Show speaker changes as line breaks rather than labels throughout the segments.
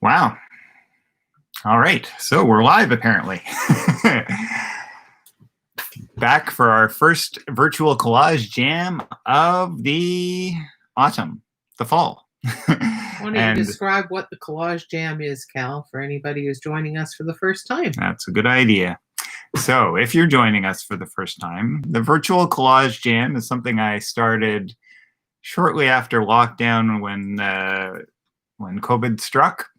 Wow. All right. So we're live, apparently. Back for our first virtual collage jam of the autumn, the fall.
Why don't you describe what the collage jam is, Cal, for anybody who's joining us for the first time?
That's a good idea. So if you're joining us for the first time, the virtual collage jam is something I started shortly after lockdown when COVID struck,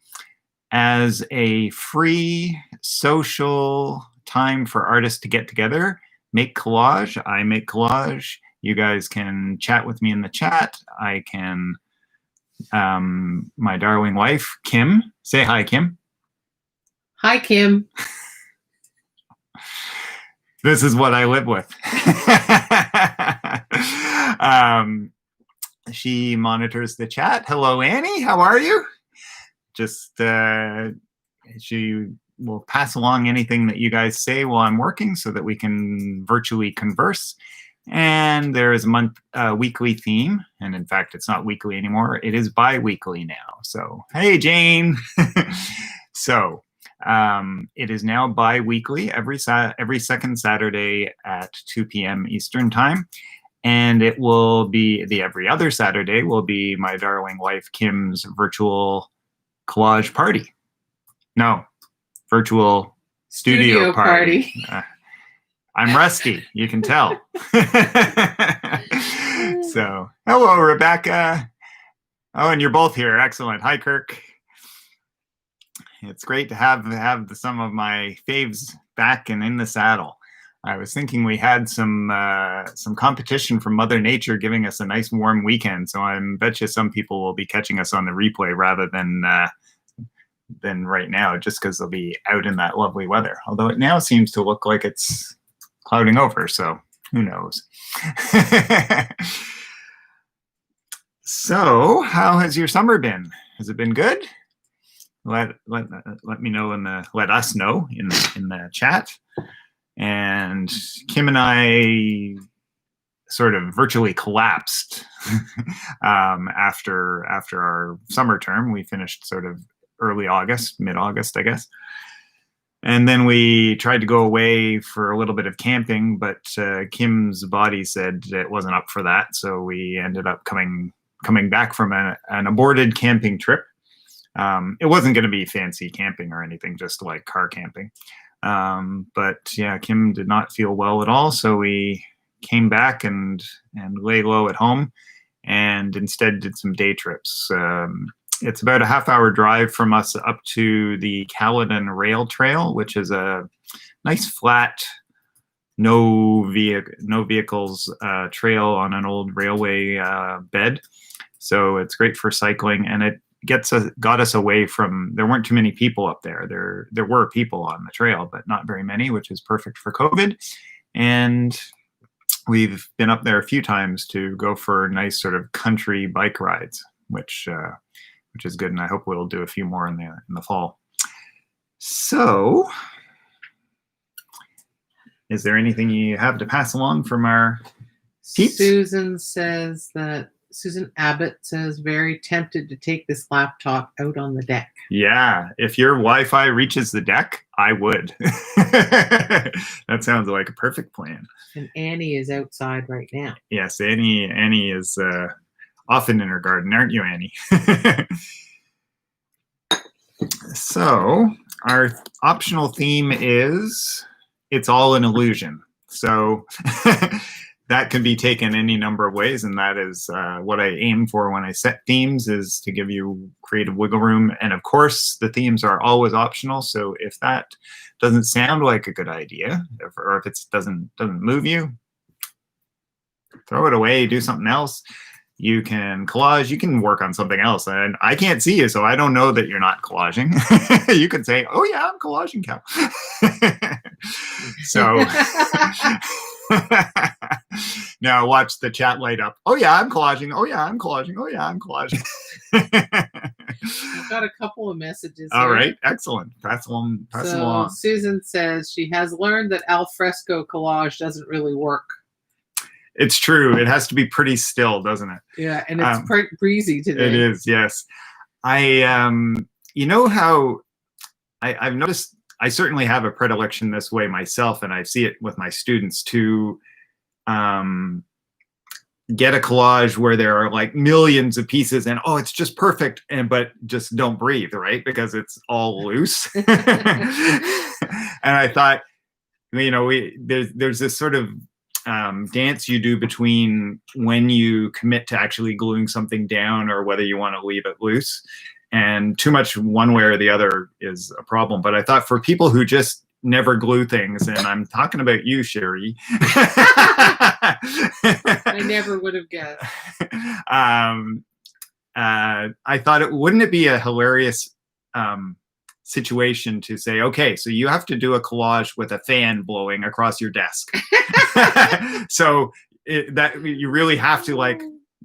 as a free social time for artists to get together, make collage. I make collage. You guys can chat with me in the chat. I can, my darling wife, Kim. Say hi, Kim.
Hi, Kim.
This is what I live with. She monitors the chat. Hello, Annie. How are you? Just she will pass along anything that you guys say while I'm working so that we can virtually converse. And there is a weekly theme. And in fact, it's not weekly anymore. It is bi-weekly now. So, hey, Jane. So it is now bi-weekly, every second Saturday at 2 p.m. Eastern time. And it will be every other Saturday will be my darling wife Kim's virtual collage party. No, virtual studio party. I'm rusty, you can tell. So, hello, Rebecca. Oh, and you're both here. Excellent. Hi, Kirk. It's great to have some of my faves back and in the saddle. I was thinking we had some competition from Mother Nature giving us a nice warm weekend, so I bet you some people will be catching us on the replay rather than right now, just because they'll be out in that lovely weather. Although it now seems to look like it's clouding over, so who knows? So, how has your summer been? Has it been good? Let me know let us know in the chat. And Kim and I sort of virtually collapsed after our summer term. We finished sort of early August, mid-August, I guess. And then we tried to go away for a little bit of camping, but Kim's body said it wasn't up for that. So we ended up coming back from an aborted camping trip. It wasn't going to be fancy camping or anything, just like car camping. But yeah, Kim did not feel well at all, so we came back and lay low at home, and instead did some day trips. It's about a half-hour drive from us up to the Caledon Rail Trail, which is a nice flat, no vehicles trail on an old railway bed. So it's great for cycling, and it got us away from, there weren't too many people up there. There were people on the trail, but not very many, which is perfect for COVID. And we've been up there a few times to go for nice sort of country bike rides, which is good. And I hope we'll do a few more in the fall. So, is there anything you have to pass along from our peeps?
Susan Abbott says, very tempted to take this laptop out on the deck.
Yeah, if your Wi-Fi reaches the deck, I would. That sounds like a perfect plan.
And Annie is outside right now.
Yes, Annie is often in her garden, aren't you, Annie? So our optional theme is it's all an illusion. So that can be taken any number of ways, and that is what I aim for when I set themes, is to give you creative wiggle room. And of course, the themes are always optional. So if that doesn't sound like a good idea, or if it doesn't move you, throw it away, do something else. You can collage, you can work on something else. And I can't see you, so I don't know that you're not collaging. You can say, oh yeah, I'm collaging, Cal. So now watch the chat light up. Oh yeah, I'm collaging. Oh yeah, I'm collaging. Oh yeah, I'm collaging.
I've got a couple of messages
All
here.
right, excellent. Pass them along.
Susan says she has learned that al fresco collage doesn't really work.
It's true. It has to be pretty still, doesn't it?
Yeah, and it's breezy today.
It is, yes. you know how I've noticed, I certainly have a predilection this way myself, and I see it with my students to get a collage where there are like millions of pieces and it's just perfect, but just don't breathe, right? Because it's all loose. And I thought, there's this sort of dance you do between when you commit to actually gluing something down or whether you want to leave it loose. And too much one way or the other is a problem. But I thought for people who just never glue things, and I'm talking about you, Sherry.
I never would have guessed.
I thought wouldn't it be a hilarious situation to say, okay, so you have to do a collage with a fan blowing across your desk. So that you really have to like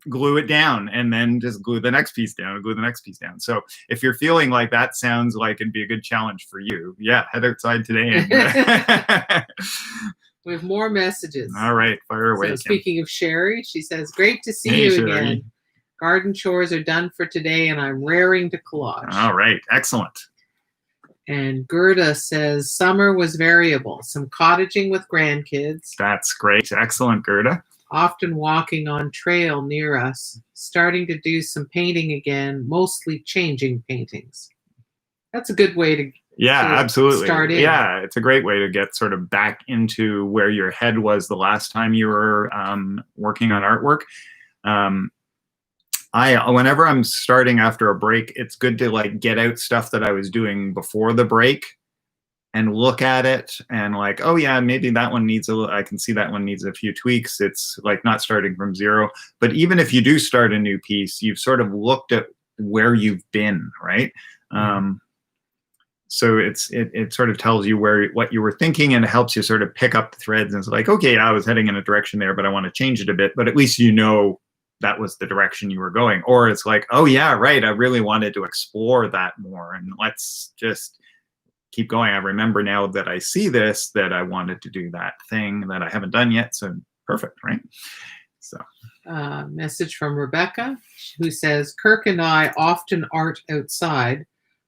glue it down and then just glue the next piece down and glue the next piece down. So if you're feeling like that sounds like it'd be a good challenge for you, head outside today. And
we have more messages.
All right, fire away.
So speaking of Sherry, she says, great to see you
Sherry.
again. Garden chores are done for today and I'm raring to collage.
All right, excellent.
And Gerda says, summer was variable. Some cottaging with grandkids.
That's great. Excellent, Gerda.
Often walking on trail near us. Starting to do some painting again, mostly changing paintings. That's a good way to
absolutely
start in.
Yeah, it's a great way to get sort of back into where your head was the last time you were working on artwork. Whenever I'm starting after a break, it's good to like get out stuff that I was doing before the break and look at it and like, oh yeah, maybe that one needs I can see that one needs a few tweaks. It's like not starting from zero. But even if you do start a new piece, you've sort of looked at where you've been, right? So it sort of tells you what you were thinking, and it helps you sort of pick up the threads. And it's like, okay, I was heading in a direction there, but I want to change it a bit. But at least you know that was the direction you were going. Or it's like, oh yeah, right, I really wanted to explore that more, and let's just keep going. I remember now that I see this, that I wanted to do that thing that I haven't done yet. So perfect, right? So
message from Rebecca, who says, Kirk and I often art outside,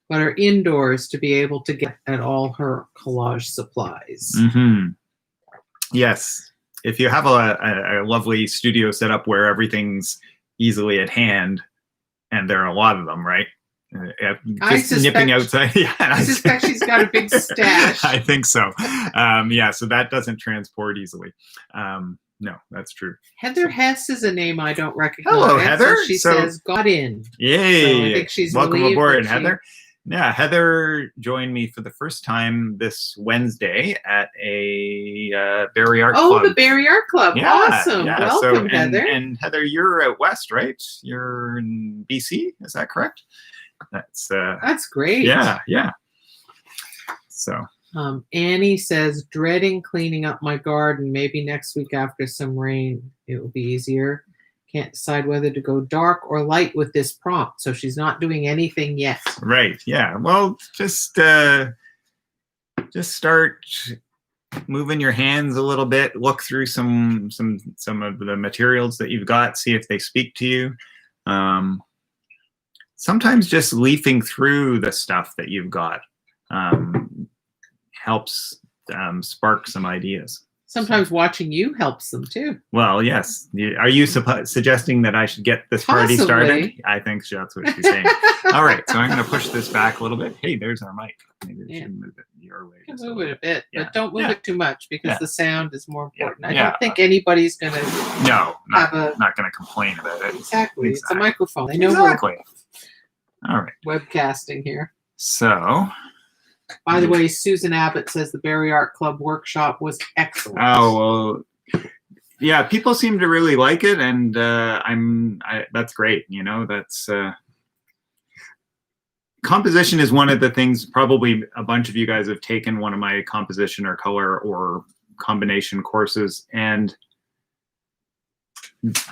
but are indoors to be able to get at all her collage supplies.
Mm-hmm. Yes. If you have a lovely studio set up where everything's easily at hand, and there are a lot of them, right? Just nipping outside. Yeah,
I suspect she's got a big stash.
I think so. So that doesn't transport easily. No, that's true.
Heather Hess is a name I don't recognize.
Hello, Heather.
So she says, got in.
Yay.
So I think she's
welcome aboard, Heather. Yeah, Heather joined me for the first time this Wednesday at a Barrie Art Club.
Oh, the Barrie Art Club. Yeah, awesome. Yeah. Welcome, Heather.
And Heather, you're out west, right? You're in BC, is that correct? That's
great.
Yeah. So
Annie says, dreading cleaning up my garden. Maybe next week after some rain, it will be easier. Can't decide whether to go dark or light with this prompt, so she's not doing anything yet.
Right. Yeah. Well, just start moving your hands a little bit. Look through some of the materials that you've got. See if they speak to you. Sometimes just leafing through the stuff that you've got helps spark some ideas.
Sometimes watching you helps them too.
Well, yes. Are you suggesting that I should get this party started? I think that's what she's saying. All right, so I'm going to push this back a little bit. Hey, there's our mic. Maybe we should move it your way.
You can move it a bit, but don't move it too much because the sound is more important. I don't think anybody's going to.
No, not going to complain about it.
Exactly. It's a microphone. I know
exactly. All right.
Webcasting here.
So.
By the way, Susan Abbott says the Barrie Art Club workshop was excellent.
Oh, well, yeah, people seem to really like it, and that's great. You know, that's composition is one of the things. Probably a bunch of you guys have taken one of my composition or color or combination courses, and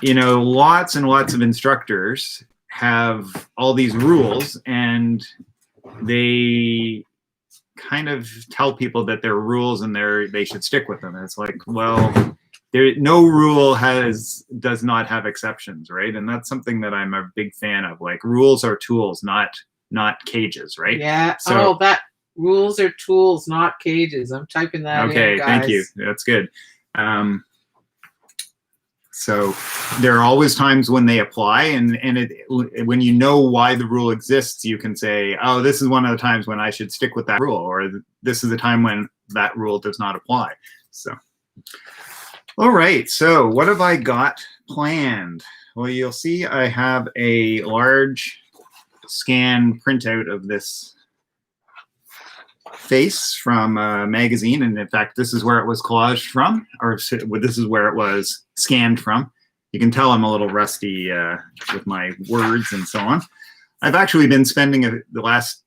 you know, lots and lots of instructors have all these rules, and they kind of tell people that they're rules and they should stick with them. And it's like, well, no rule does not have exceptions, right? And that's something that I'm a big fan of. Like, rules are tools, not not cages, right?
Yeah.
So,
that rules are tools, not cages. I'm typing that in, guys.
Thank you. That's good. So there are always times when they apply, and when you know why the rule exists, you can say, oh, this is one of the times when I should stick with that rule, or this is the time when that rule does not apply. So, all right. So what have I got planned? Well, you'll see I have a large scan printout of this face from a magazine, and in fact this is where it was collaged from, or this is where it was scanned from. You can tell I'm a little rusty with my words and so on. I've actually been spending the last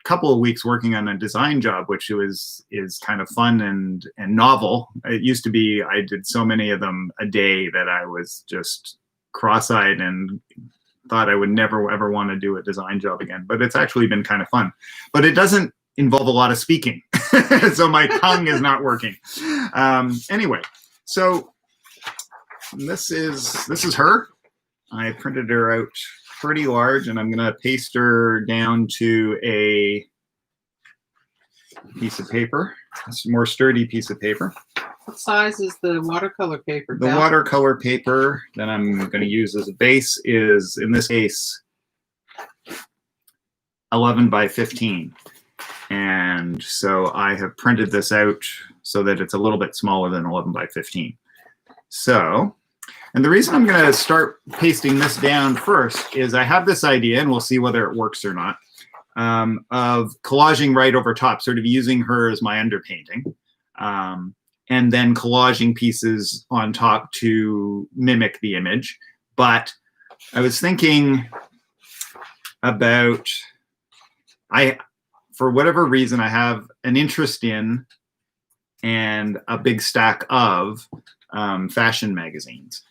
couple of weeks working on a design job, which is kind of fun and novel. It used to be I did so many of them a day that I was just cross-eyed and thought I would never ever want to do a design job again, but it's actually been kind of fun. But it doesn't involve a lot of speaking, so my tongue is not working. Anyway, so this is her. I printed her out pretty large, and I'm gonna paste her down to a piece of paper, a more sturdy piece of paper.
What size is the watercolor paper?
The watercolor paper that I'm going to use as a base is, in this case, 11 by 15. And so I have printed this out so that it's a little bit smaller than 11 by 15. So, and the reason I'm going to start pasting this down first is I have this idea, and we'll see whether it works or not, of collaging right over top, sort of using her as my underpainting, and then collaging pieces on top to mimic the image. But I was thinking about, for whatever reason, I have an interest in and a big stack of fashion magazines,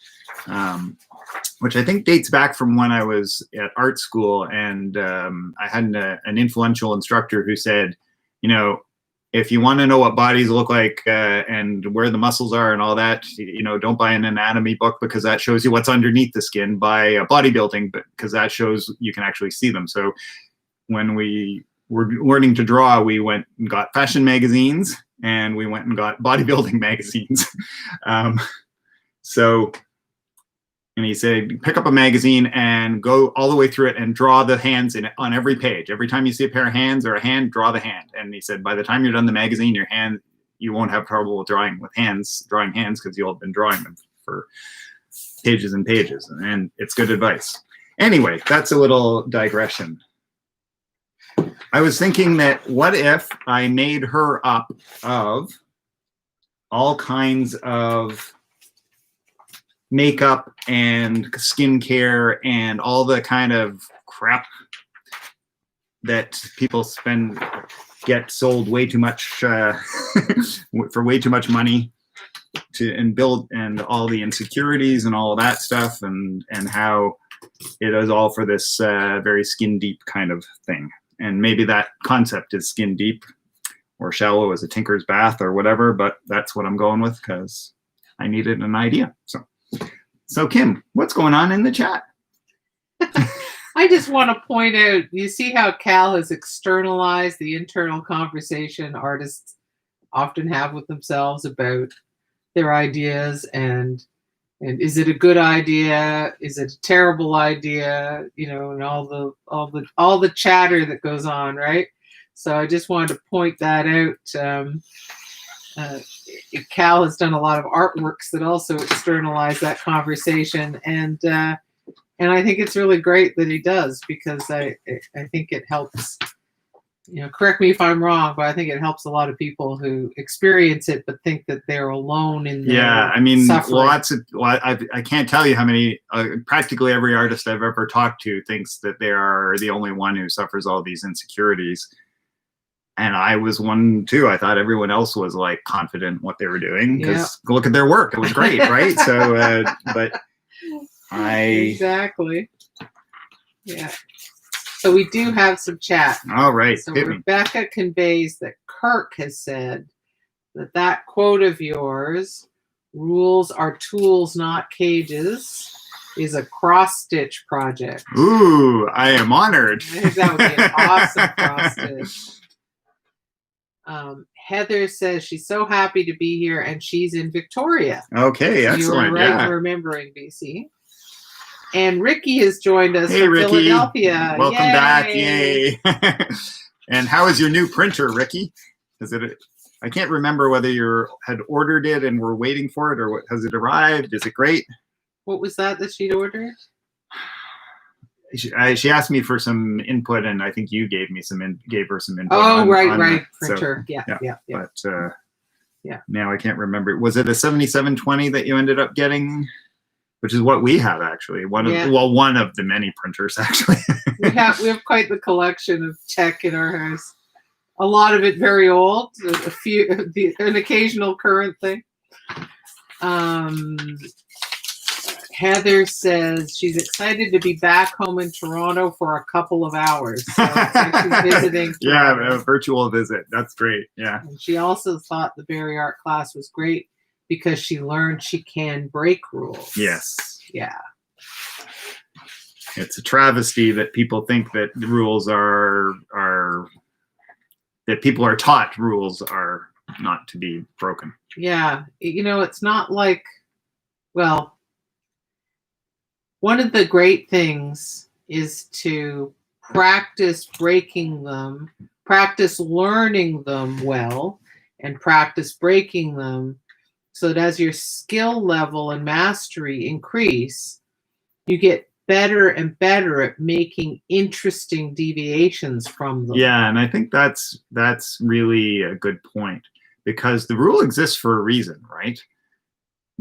which I think dates back from when I was at art school. And I had an influential instructor who said, you know, if you want to know what bodies look like and where the muscles are and all that, you know, don't buy an anatomy book because that shows you what's underneath the skin. Buy a bodybuilding because that shows you can actually see them. So when we were learning to draw, we went and got fashion magazines, and we went and got bodybuilding magazines. And he said, pick up a magazine and go all the way through it and draw the hands in it on every page. Every time you see a pair of hands or a hand, draw the hand. And he said, by the time you're done the magazine, you won't have trouble with drawing hands because you'll have been drawing them for pages and pages. And it's good advice. Anyway, that's a little digression. I was thinking that what if I made her up of all kinds of makeup and skincare and all the kind of crap that people get sold way too much for way too much money and all the insecurities and all of that stuff, and how it is all for this very skin deep kind of thing. And maybe that concept is skin deep or shallow as a tinker's bath or whatever, but that's what I'm going with because I needed an idea. So Kim, what's going on in the chat?
I just want to point out, you see how Cal has externalized the internal conversation artists often have with themselves about their ideas, and is it a good idea? Is it a terrible idea? You know, and all the chatter that goes on, right? So I just wanted to point that out. Cal has done a lot of artworks that also externalize that conversation, and I think it's really great that he does, because I think it helps. You know, correct me if I'm wrong, but I think it helps a lot of people who experience it but think that they're alone in their suffering.
I can't tell you how many. Practically every artist I've ever talked to thinks that they are the only one who suffers all these insecurities. And I was one too. I thought everyone else was like confident in what they were doing because look at their work. It was great, right? So,
exactly. Yeah. So we do have some chat.
All right.
So Rebecca conveys that Kirk has said that quote of yours, "Rules are tools, not cages," is a cross-stitch project.
Ooh, I am honored.
I think that would be an awesome cross-stitch. Heather says she's so happy to be here, and she's in Victoria.
Okay,
So
excellent.
you were right
yeah.
in remembering BC. And Ricky has joined us
Hey,
from
Ricky.
Philadelphia.
Welcome
Yay!
back. Yay. And how is your new printer, Ricky? Is it? I can't remember whether you had ordered it and were waiting for it, or what, has it arrived? Is it great?
What was that she'd ordered?
She asked me for some input, and I think you gave me gave her some input.
Oh, right.
So,
Printer. Yeah.
But
yeah.
Now I can't remember. Was it a 7720 that you ended up getting? Which is what we have, actually. One of the many printers, actually.
we have quite the collection of tech in our house. A lot of it very old. An occasional current thing. Heather says she's excited to be back home in Toronto for a couple of hours. So it's like she's visiting.
Yeah, a virtual visit. That's great. Yeah.
And she also thought the Berry Art class was great because she learned she can break rules.
Yes.
Yeah.
It's a travesty that people think that the rules that people are taught rules are not to be broken.
Yeah. It's not like, well, one of the great things is to practice breaking them, practice learning them well, and practice breaking them so that as your skill level and mastery increase, you get better and better at making interesting deviations from them.
Yeah, and I think that's really a good point, because the rule exists for a reason, right?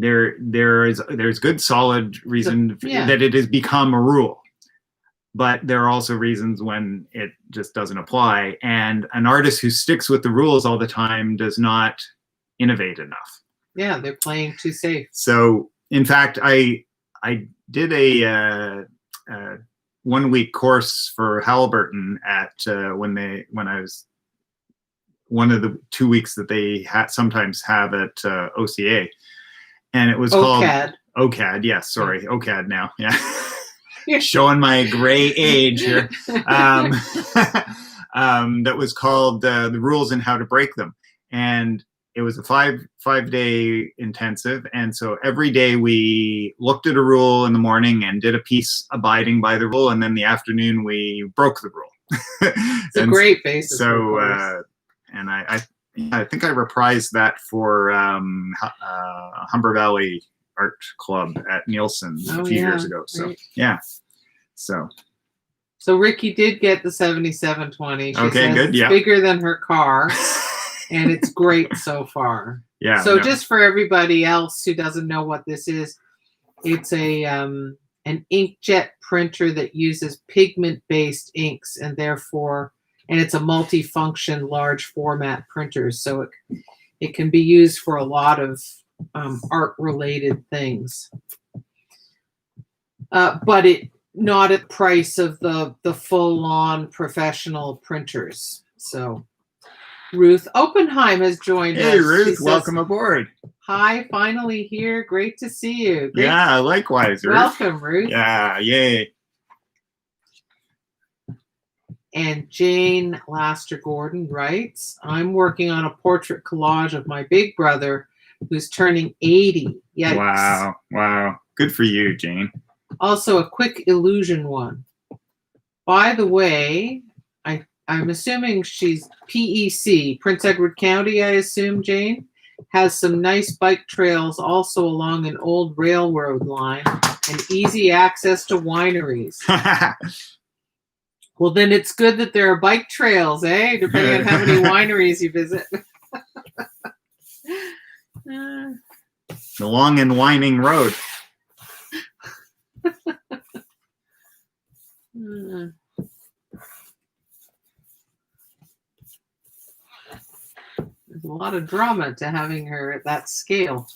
There's good solid reason that it has become a rule, but there are also reasons when it just doesn't apply, and an artist who sticks with the rules all the time does not innovate enough.
Yeah, they're playing too safe.
So in fact, I did a 1-week course for Halliburton at when I was one of the 2 weeks that they sometimes have at OCA. And it was called OCAD. Yes, sorry, OCAD now. Yeah, showing my gray age here. That was called The Rules and How to Break Them, and it was a five-day intensive. And so every day we looked at a rule in the morning and did a piece abiding by the rule, and then the afternoon we broke the rule.
It's a great basis.
So, and I think I reprised that for Humber Valley Art Club at Nielsen's a few years ago. So right. Yeah. So
Ricky did get the 7720. She says
good.
It's bigger than her car, and it's great so far.
Yeah.
So just for everybody else who doesn't know what this is, it's an inkjet printer that uses pigment-based inks, and therefore. And it's a multi-function large format printer, so it can be used for a lot of art-related things. But it not at the price of the full-on professional printers. So Ruth Oppenheim has joined us.
Hey Ruth, welcome aboard.
Hi, finally here. Great to see you. Great.
Yeah, likewise, Ruth.
Welcome, Ruth.
Yeah, yay.
And Jane Laster Gordon writes, I'm working on a portrait collage of my big brother who's turning 80. Yikes.
Wow. Good for you, Jane.
Also a quick illusion one. By the way, I'm assuming she's PEC, Prince Edward County, I assume, Jane, has some nice bike trails also along an old railroad line and easy access to wineries. Well, then it's good that there are bike trails, depending on how many wineries you visit.
The long and winding road.
There's a lot of drama to having her at that scale.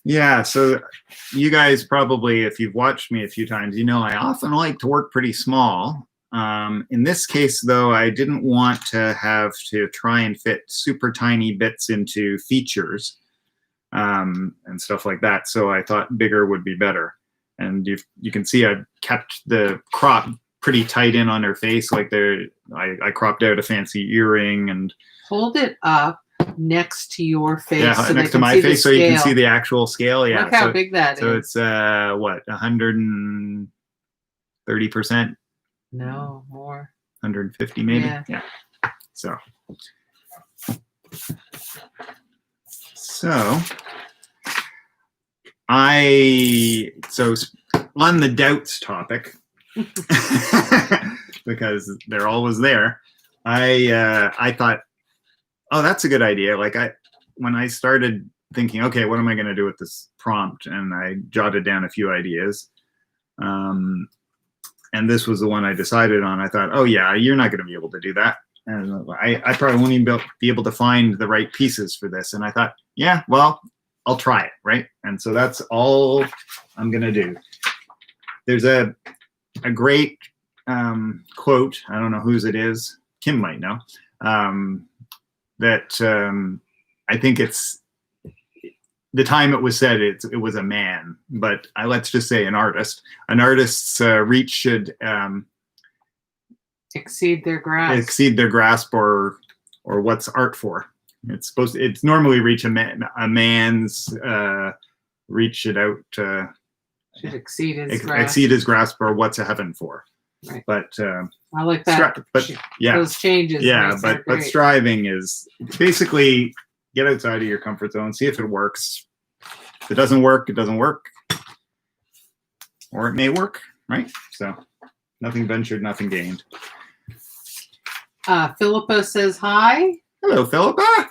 Yeah, so you guys probably, if you've watched me a few times, you know I often like to work pretty small. In this case, though, I didn't want to have to try and fit super tiny bits into features and stuff like that, so I thought bigger would be better. And you can see I kept the crop pretty tight in on her face. Like I cropped out a fancy earring and
hold it up next to your face.
Yeah,
so
next to my face so you can see the actual scale. Yeah.
Look how big that is.
So it's what, 130%?
No, more.
150 maybe.
Yeah.
So on the doubts topic, because they're always there, I thought, oh, that's a good idea. Like when I started thinking, okay, what am I going to do with this prompt? And I jotted down a few ideas. And this was the one I decided on. I thought, oh yeah, you're not going to be able to do that. And I probably won't even be able to find the right pieces for this. And I thought, yeah, well, I'll try it, right? And so that's all I'm going to do. There's a great quote. I don't know whose it is. Kim might know. That I think it's the time it was said it was a man, but let's just say an artist. An artist's reach should
exceed their grasp,
or what's art for. It's normally reach a man's reach it out
should exceed
his grasp, or what's a heaven for.
Right.
But
I like that.
But yeah,
those changes.
Yeah, but striving is basically get outside of your comfort zone, see if it works. If it doesn't work, it doesn't work, or it may work, right? So nothing ventured, nothing gained.
Philippa says hi.
Hello, Philippa.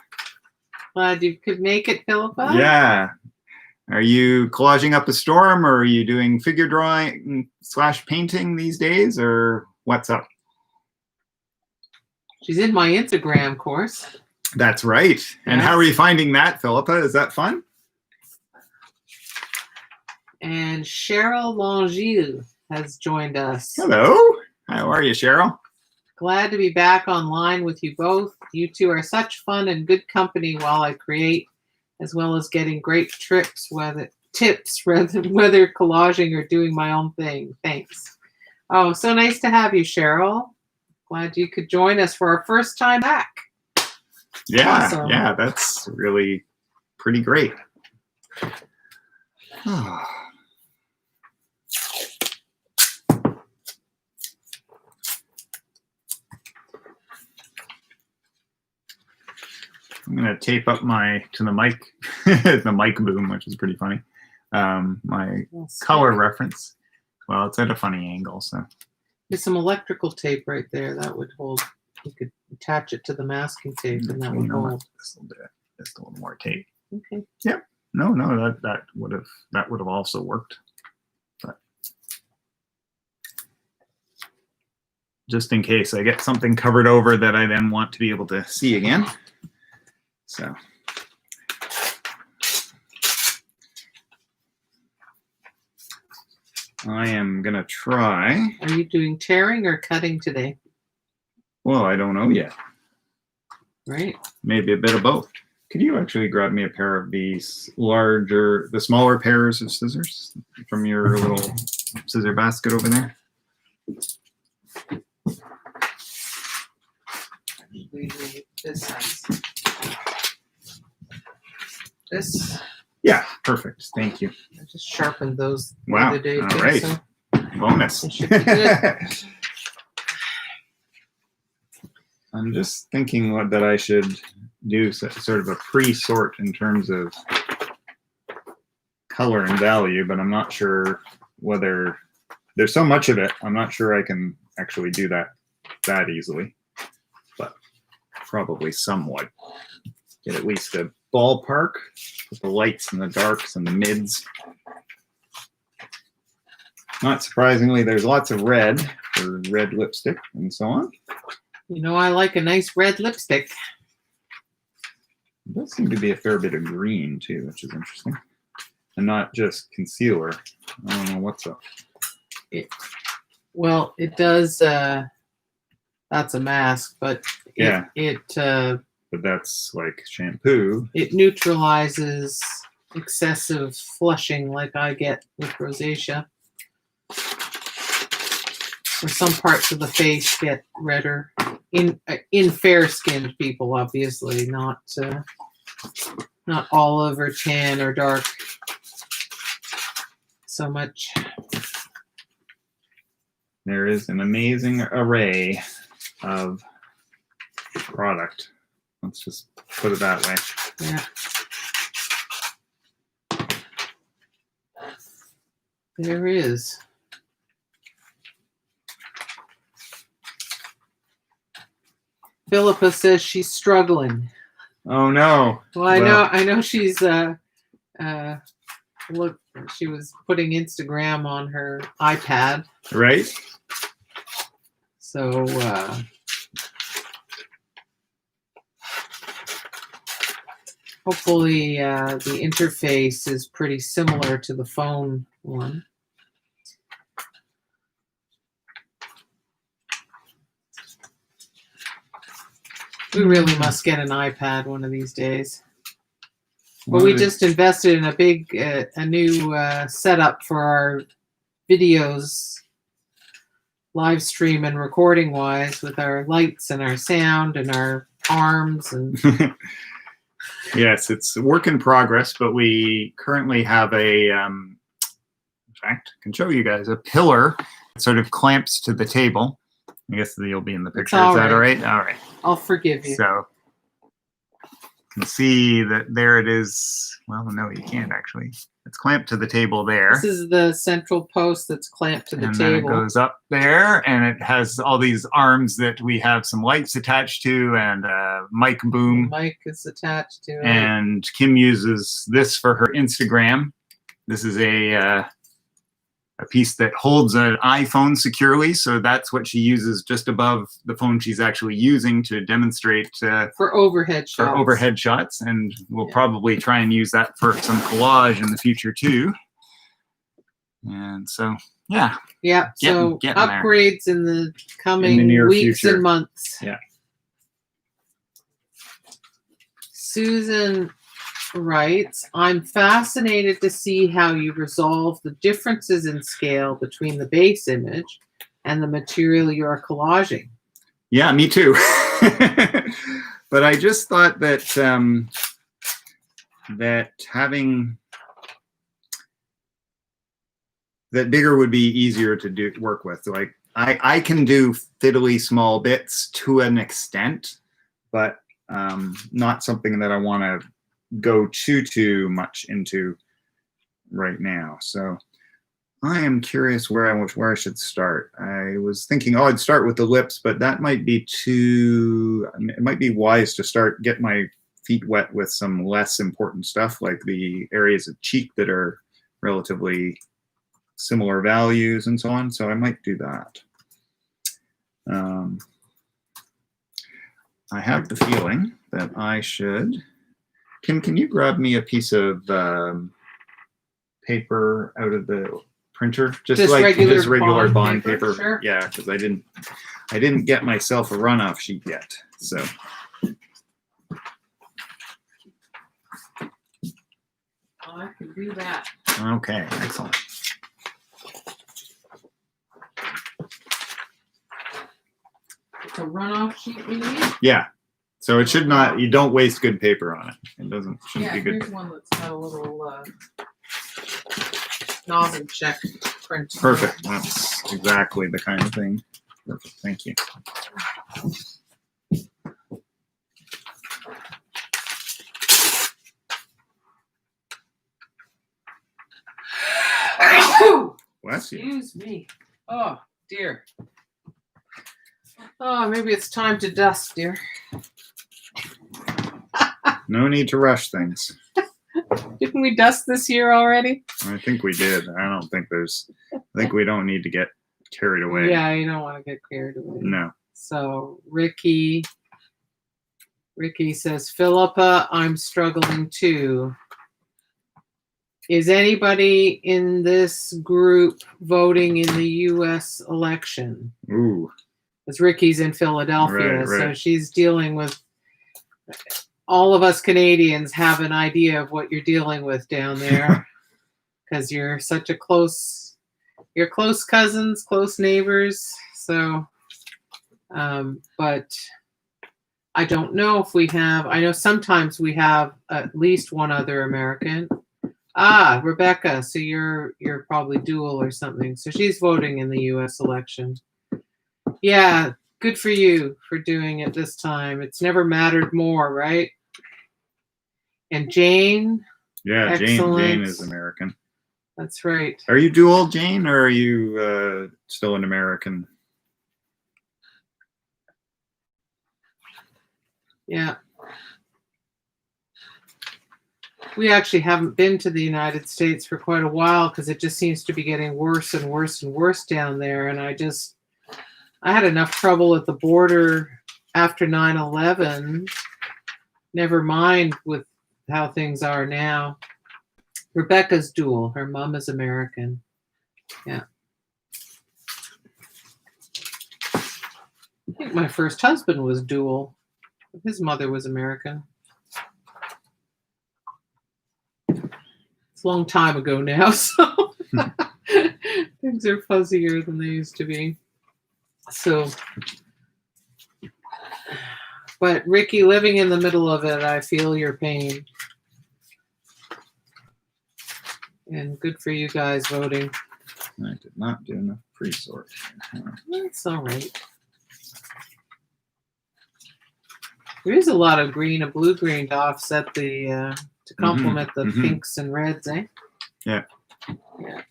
Glad you could make it, Philippa.
Yeah. Are you collaging up a storm, or are you doing figure drawing / painting these days, or what's up?
She's in my Instagram course.
That's right. And how are you finding that, Philippa? Is that fun? And
Cheryl Langille has joined us.
Hello. How are you, Cheryl?
Glad to be back online with you both. You two are such fun and good company while I create, as well as getting great tips, whether collaging or doing my own thing. Thanks. Oh, so nice to have you, Cheryl. Glad you could join us for our first time back.
Yeah,
awesome.
Yeah, that's really pretty great. I'm gonna tape up to the mic, the mic boom, which is pretty funny. My color reference. Well, it's at a funny angle, so.
There's some electrical tape right there that would hold. You could attach it to the masking tape, and that would hold.
Just a little more tape.
Okay.
Yep. No, that would have also worked. But just in case I get something covered over that I then want to be able to see again. So I am gonna try.
Are you doing tearing or cutting today?
Well, I don't know yet.
Right.
Maybe a bit of both. Could you actually grab me a pair of the smaller pairs of scissors from your little scissor basket over there?
This size. This?
Yeah, perfect. Thank you.
I just sharpened those the
wow.
other day.
All
too,
right.
So
bonus.
it should be good.
I'm just thinking that I should do sort of a pre-sort in terms of color and value, but I'm not sure whether there's so much of it. I'm not sure I can actually do that easily, but probably somewhat. Get at least a ballpark with the lights and the darks and the mids. Not surprisingly, there's lots of red for red lipstick and so on.
You know, I like a nice red lipstick.
There does seem to be a fair bit of green too, which is interesting. And not just concealer. I don't know what's up.
Well, it does. That's a mask, but
yeah,
but
that's like shampoo.
It neutralizes excessive flushing like I get with rosacea. or some parts of the face get redder. In fair-skinned people, obviously, not olive or tan or dark so much.
There is an amazing array of product. Let's just put it that way.
Yeah. There is. Philippa says she's struggling.
Oh no.
Well, I know she's look, she was putting Instagram on her iPad.
Right?
So hopefully the interface is pretty similar to the phone one. We really must get an iPad one of these days. But we just invested in a big, a new setup for our videos, live stream and recording wise, with our lights and our sound and our arms and.
Yes, it's a work in progress, but we currently have a, in fact, I can show you guys a pillar that sort of clamps to the table. I guess you'll be in the picture. Is that all right? All right.
I'll forgive you.
So you can see that there it is. Well, no, you can't actually. It's clamped to the table there.
This is the central post that's clamped to the table.
And then it goes up there, and it has all these arms that we have some lights attached to, and a mic boom.
The mic is attached to it.
And Kim uses this for her Instagram. This is a piece that holds an iPhone securely, so that's what she uses just above the phone she's actually using to demonstrate
for overhead shots.
For overhead shots, and we'll probably try and use that for some collage in the future too. And so, yeah.
Yeah. So upgrades there. In the coming weeks
future.
And months.
Yeah.
Susan writes, I'm fascinated to see how you resolve the differences in scale between the base image and the material you're collaging.
Yeah, me too. But I just thought that that having that bigger would be easier to work with. Like I can do fiddly small bits to an extent, but not something that I want to go too much into right now. So I am curious where I should start. I was thinking, I'd start with the lips, but that might be too. It might be wise to get my feet wet with some less important stuff, like the areas of cheek that are relatively similar values and so on. So I might do that. I have the feeling that I should. Kim, can you grab me a piece of paper out of the printer, just like regular bond paper?
Sure.
Yeah, because I didn't get myself a runoff sheet yet. So
I can do that.
Okay, excellent.
It's a runoff sheet we need.
Yeah. So it should not. You don't waste good paper on it. It shouldn't be good.
Here's one that's got a little nozzle check print.
Perfect. That's exactly the kind of thing. Perfect. Thank you. Bless you.
Excuse me. Oh dear. Oh, maybe it's time to dust, dear.
No need to rush things.
Didn't we dust this year already?
I think we did. I think we don't need to get carried away.
Yeah, you don't want to get carried away.
No.
So Ricky says, Philippa, I'm struggling too. Is anybody in this group voting in the U.S. election?
Ooh.
Because Ricky's in Philadelphia,
right.
So she's dealing with. All of us Canadians have an idea of what you're dealing with down there, because you're such a close cousins, close neighbors. So, but I don't know if we have. I know sometimes we have at least one other American. Ah, Rebecca. So you're probably dual or something. So she's voting in the U.S. election. Yeah, good for you for doing it this time. It's never mattered more, right? And Jane.
Yeah,
excellent.
Jane is American.
That's right.
Are you dual, Jane, or are you still an American?
Yeah. We actually haven't been to the United States for quite a while because it just seems to be getting worse and worse and worse down there. And I had enough trouble at the border after 9/11. Never mind with how things are now. Rebecca's dual. Her mom is American. Yeah. I think my first husband was dual. His mother was American. It's a long time ago now, so things are fuzzier than they used to be. So, but Ricky, living in the middle of it, I feel your pain. And good for you guys voting.
I did not do enough pre-sort.
That's all right. There is a lot of green and blue-green to offset the, to complement the pinks and reds, eh?
Yeah.
Yeah.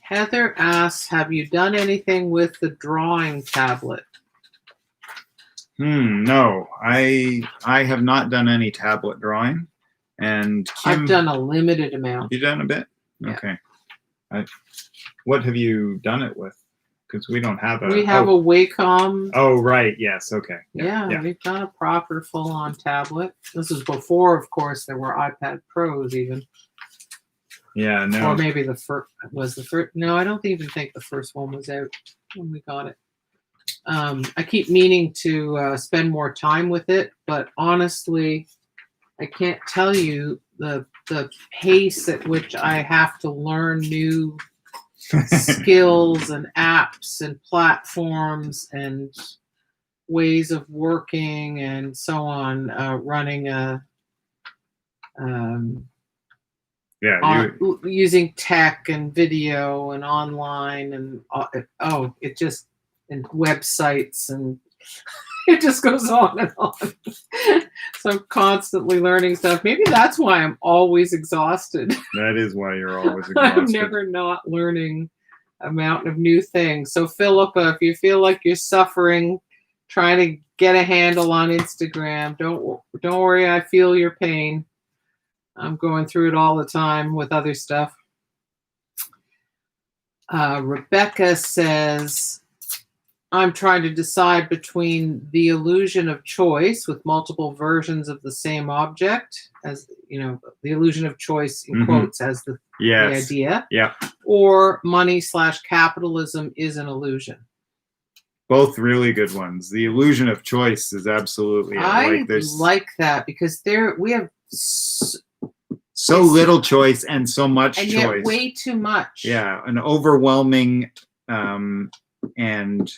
Heather asks, have you done anything with the drawing tablet?
No, I have not done any tablet drawing. And Kim,
I've done a limited amount.
You done a bit?
Yeah.
Okay. What have you done it with? Because we don't have a.
We have a Wacom.
Oh, right. Yes. Okay.
Yeah, we've done a proper full-on tablet. This was before, of course, there were iPad Pros even.
Yeah, no.
Or maybe the first was the first. No, I don't even think the first one was out when we got it. I keep meaning to spend more time with it, but honestly, I can't tell you the pace at which I have to learn new skills and apps and platforms and ways of working and so on, running a using tech and video and online and it just and websites and it just goes on and on. So I'm constantly learning stuff. Maybe that's why I'm always exhausted.
That is why you're always exhausted.
I'm never not learning a mountain of new things. So Philippa, if you feel like you're suffering trying to get a handle on Instagram, don't worry. I feel your pain. I'm going through it all the time with other stuff. Rebecca says, I'm trying to decide between the illusion of choice with multiple versions of the same object, as you know, the illusion of choice in quotes as the idea, or money/capitalism is an illusion.
Both really good ones. The illusion of choice is absolutely.
I like that because we have
so little choice and so much choice.
Yet way too much.
Yeah, an overwhelming and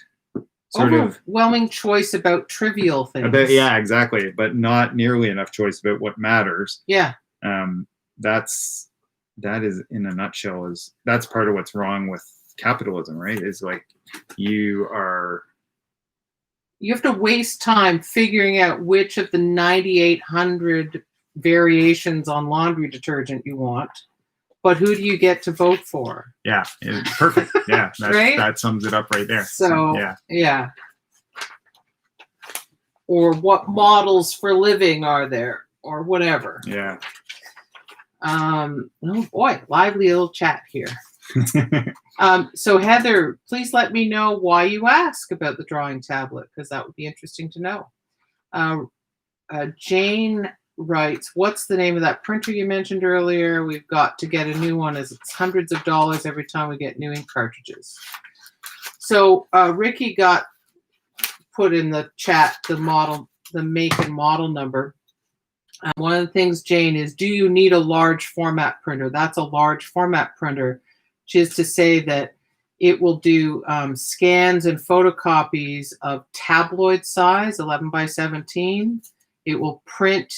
overwhelming choice about trivial things.
Exactly, but not nearly enough choice about what matters.
Yeah.
That is in a nutshell that's part of what's wrong with capitalism, right? Is like you
have to waste time figuring out which of the 9,800 variations on laundry detergent you want, but who do you get to vote for?
Yeah, perfect. Yeah,
right?
That sums it up right there.
So yeah. Or what models for living are there, or whatever.
Yeah.
Oh boy, lively little chat here. So Heather, please let me know why you ask about the drawing tablet, because that would be interesting to know. Jane writes, what's the name of that printer you mentioned earlier? We've got to get a new one as it's hundreds of dollars every time we get new ink cartridges. So Ricky got put in the chat the make and model number. One of the things, Jane, is do you need a large format printer? That's a large format printer. which is to say that it will do scans and photocopies of tabloid size, 11 by 17. It will print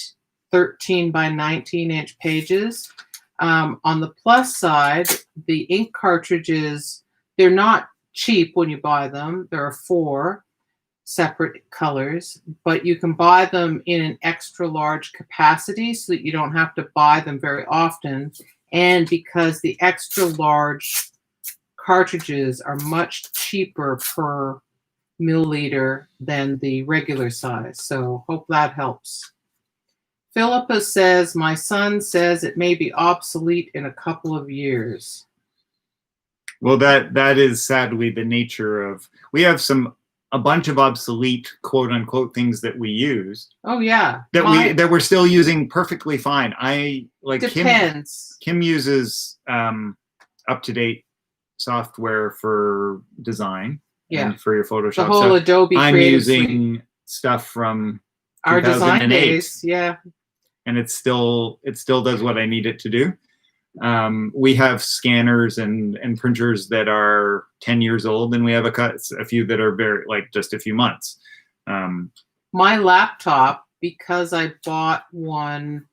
13 by 19 inch pages. On the plus side, the ink cartridges, they're not cheap when you buy them. There are 4 separate colors, but you can buy them in an extra large capacity so that you don't have to buy them very often. And because the extra large cartridges are much cheaper per milliliter than the regular size. So hope that helps. Philippa says, my son says it may be obsolete in a couple of years.
Well, that is sadly the nature of, we have a bunch of obsolete quote unquote things that we use.
Oh yeah.
That we're still using perfectly fine.
Depends.
Kim uses up-to-date software for design and for your Photoshop.
The whole
stuff.
Adobe
I'm
Creative
using
Suite.
Stuff from
Our
2008,
design days, yeah.
And it still does what I need it to do. We have scanners and printers that are 10 years old, and we have a few that are very just a few months.
My laptop, because I bought one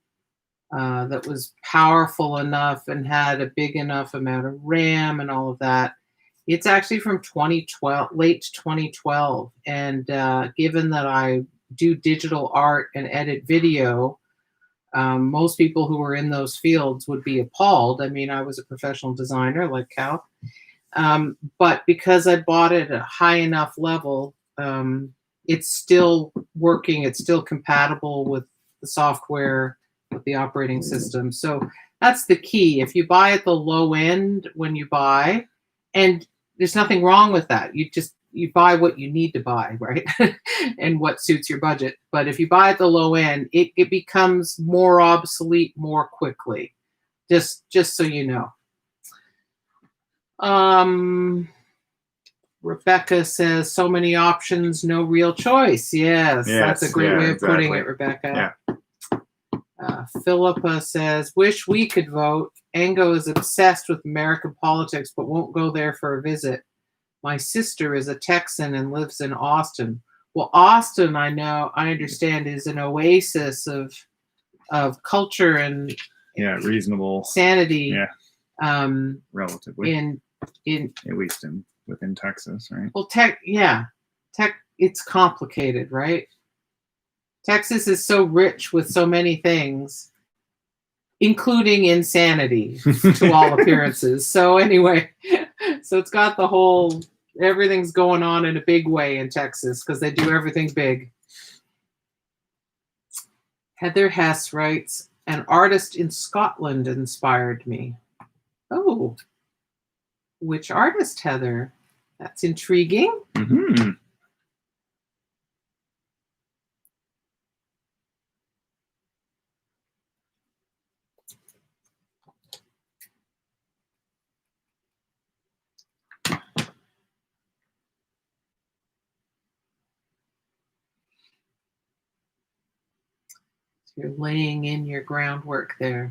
that was powerful enough and had a big enough amount of RAM and all of that, it's actually from 2012, late 2012. And given that I do digital art and edit video, most people who are in those fields would be appalled. I mean, I was a professional designer like Cal. But because I bought it at a high enough level, it's still working. It's still compatible with the software, with the operating system. So that's the key. If you buy at the low end when you buy, and there's nothing wrong with that. You buy what you need to buy, right? And what suits your budget. But if you buy at the low end, it becomes more obsolete more quickly. Just so you know. Rebecca says, so many options, no real choice. Yes, that's a great way of putting it, Rebecca. Yeah. Philippa says, wish we could vote. Ango is obsessed with American politics, but won't go there for a visit. My sister is a Texan and lives in Austin. Well, Austin, I understand, is an oasis of culture and
reasonable
sanity.
Yeah. Relatively.
In
at least within Texas, right?
Well, it's complicated, right? Texas is so rich with so many things, including insanity to all appearances. So anyway, so it's got the whole, everything's going on in a big way in Texas because they do everything big. Heather Hess writes, an artist in Scotland inspired me. Oh, which artist, Heather? That's intriguing.
Mm-hmm.
You're laying in your groundwork there.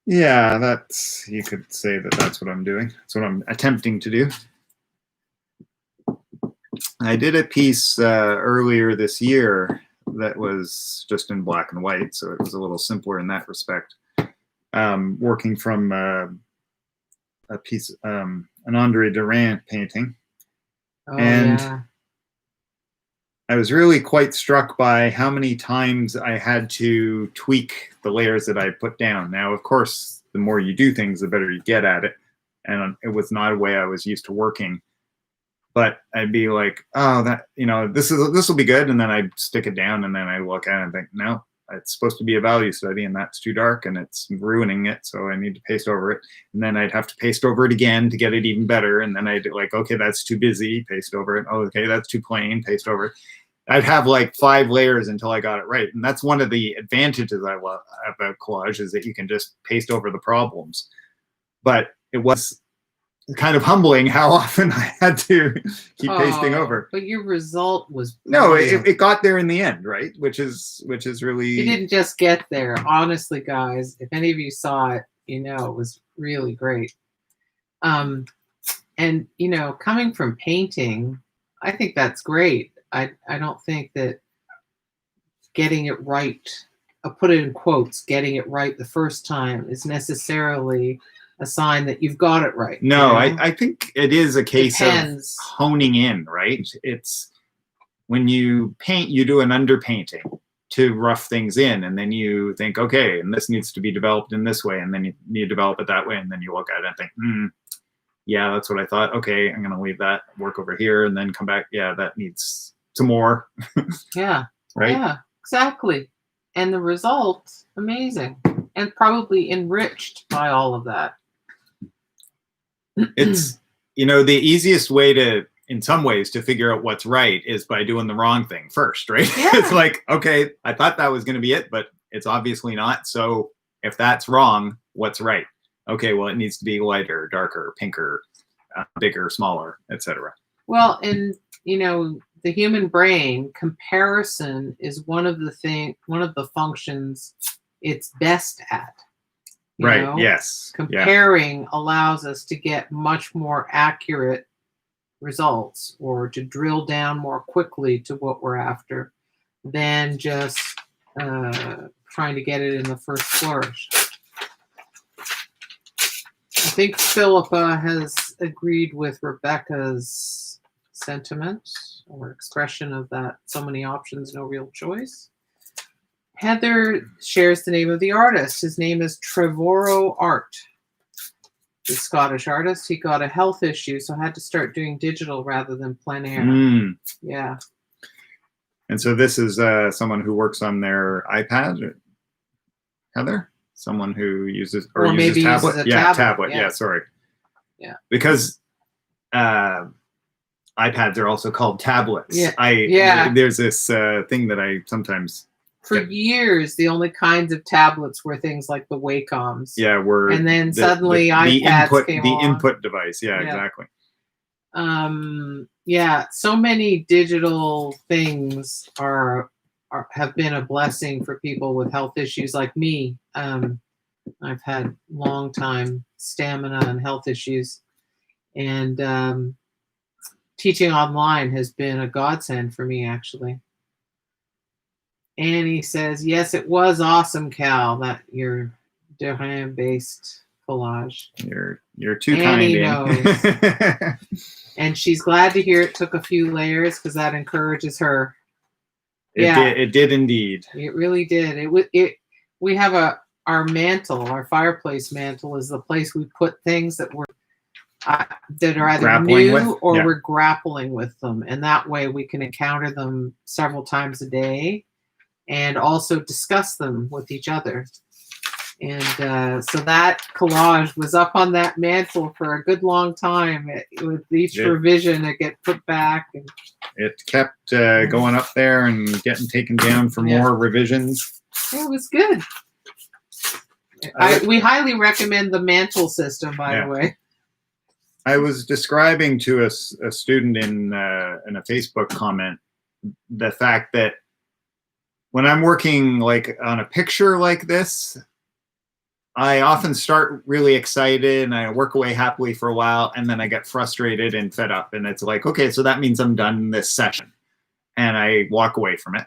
Yeah, you could say that's what I'm doing. That's what I'm attempting to do. I did a piece earlier this year that was just in black and white, so it was a little simpler in that respect. Working from a piece, an Andre Durand painting.
Oh,
and
yeah.
I was really quite struck by how many times I had to tweak the layers that I put down. Now, of course, the more you do things, the better you get at it. And it was not a way I was used to working. But I'd be like, oh, this will be good. And then I'd stick it down and then I look at it and think, no, it's supposed to be a value study and that's too dark and it's ruining it. So I need to paste over it. And then I'd have to paste over it again to get it even better. And then I'd like, okay, that's too busy, paste over it. Oh, okay, that's too plain, paste over it. I'd have like 5 layers until I got it right. And that's one of the advantages I love about collage is that you can just paste over the problems. But it was kind of humbling how often I had to keep pasting over.
But your result was
it got there in the end, right? Which is really.
It didn't just get there. Honestly, guys, if any of you saw it, it was really great. And you know, coming from painting, I think that's great. I don't think that getting it right, I'll put it in quotes, getting it right the first time is necessarily a sign that you've got it right.
No,
you know?
I think it is a case
Depends.
of honing in, right? It's when you paint, you do an underpainting to rough things in, and then you think, okay, and this needs to be developed in this way, and then you develop it that way, and then you look at it and think, yeah, that's what I thought. Okay, I'm going to leave that, work over here, and then come back. Yeah, that needs some more.
Yeah.
Right?
Yeah, exactly. And the result, amazing. And probably enriched by all of that.
It's, you know, the easiest way to, in some ways, to figure out what's right is by doing the wrong thing first, right?
Yeah.
It's like, okay, I thought that was going to be it, but it's obviously not. So if that's wrong, what's right? Okay, well, it needs to be lighter, darker, pinker, bigger, smaller, etc.
Well, and you know, the human brain, comparison is one of the functions it's best at. You
Right.
know?
Yes.
Comparing allows us to get much more accurate results, or to drill down more quickly to what we're after, than just trying to get it in the first flourish. I think Philippa has agreed with Rebecca's sentiment or expression of that. So many options, no real choice. Heather shares the name of the artist. His name is Trevorrow Art. He's a Scottish artist. He got a health issue, so had to start doing digital rather than plein air. Yeah.
And so this is someone who works on their iPad, Heather? Someone who uses, or uses
maybe
tablet?
Uses a
yeah,
tablet.
Yeah, sorry.
Yeah.
Because iPads are also called tablets.
Yeah.
There's this thing that I sometimes...
For years, the only kinds of tablets were things like the Wacoms.
Yeah, were...
And then suddenly iPads came along.
The input device, yeah, exactly.
Yeah, so many digital things have been a blessing for people with health issues like me. I've had long time stamina and health issues, and teaching online has been a godsend for me, actually. Annie says, yes, it was awesome, Cal, that your Derain-based collage.
You're too
Annie
kind.
knows. And she's glad to hear it took a few layers, because that encourages her.
It did indeed.
It really did. We have our mantle, our fireplace mantle, is the place we put things that are either
Grappling
new
with?
or
Yeah.
we're grappling with them, and that way we can encounter them several times a day, and also discuss them with each other. And so that collage was up on that mantle for a good long time. With each revision, it get put back. And
it kept going up there and getting taken down for more revisions.
It was good. We highly recommend the mantle system, by the way.
I was describing to a student in a Facebook comment the fact that when I'm working like on a picture like this, I often start really excited and I work away happily for a while, and then I get frustrated and fed up, and it's like, okay, so that means I'm done this session, and I walk away from it.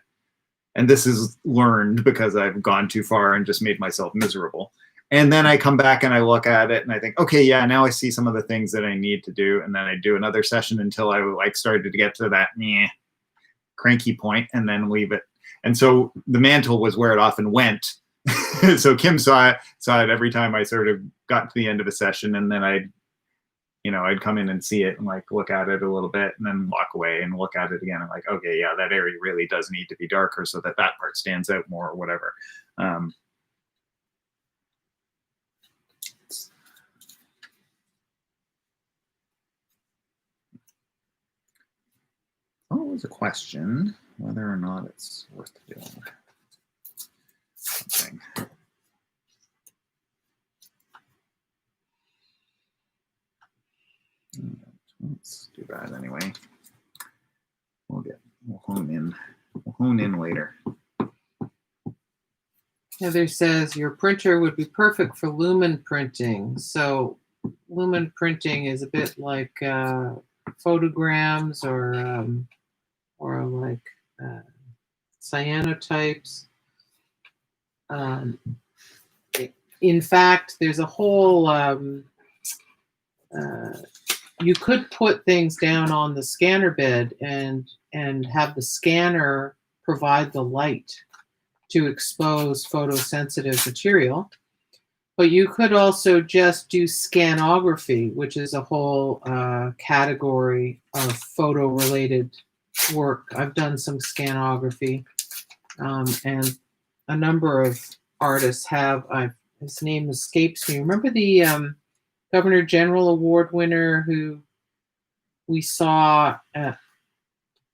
And this is learned because I've gone too far and just made myself miserable. And then I come back and I look at it and I think, okay, yeah, now I see some of the things that I need to do. And then I do another session until I like started to get to that cranky point, and then leave it. And so the mantle was where it often went. So Kim saw it every time I sort of got to the end of a session, and then I'd come in and see it and like look at it a little bit and then walk away and look at it again. I'm like, okay, yeah, that area really does need to be darker so that part stands out more or whatever. Oh, it was a question whether or not it's worth doing something. Let's do that anyway. We'll hone in later. Heather
says your printer would be perfect for lumen printing. So lumen printing is a bit like photograms or like cyanotypes. In fact, there's a whole, you could put things down on the scanner bed and have the scanner provide the light to expose photosensitive material. But you could also just do scanography, which is a whole category of photo-related work. I've done some scanography, and a number of artists have. His name escapes me. Remember the Governor General Award winner who we saw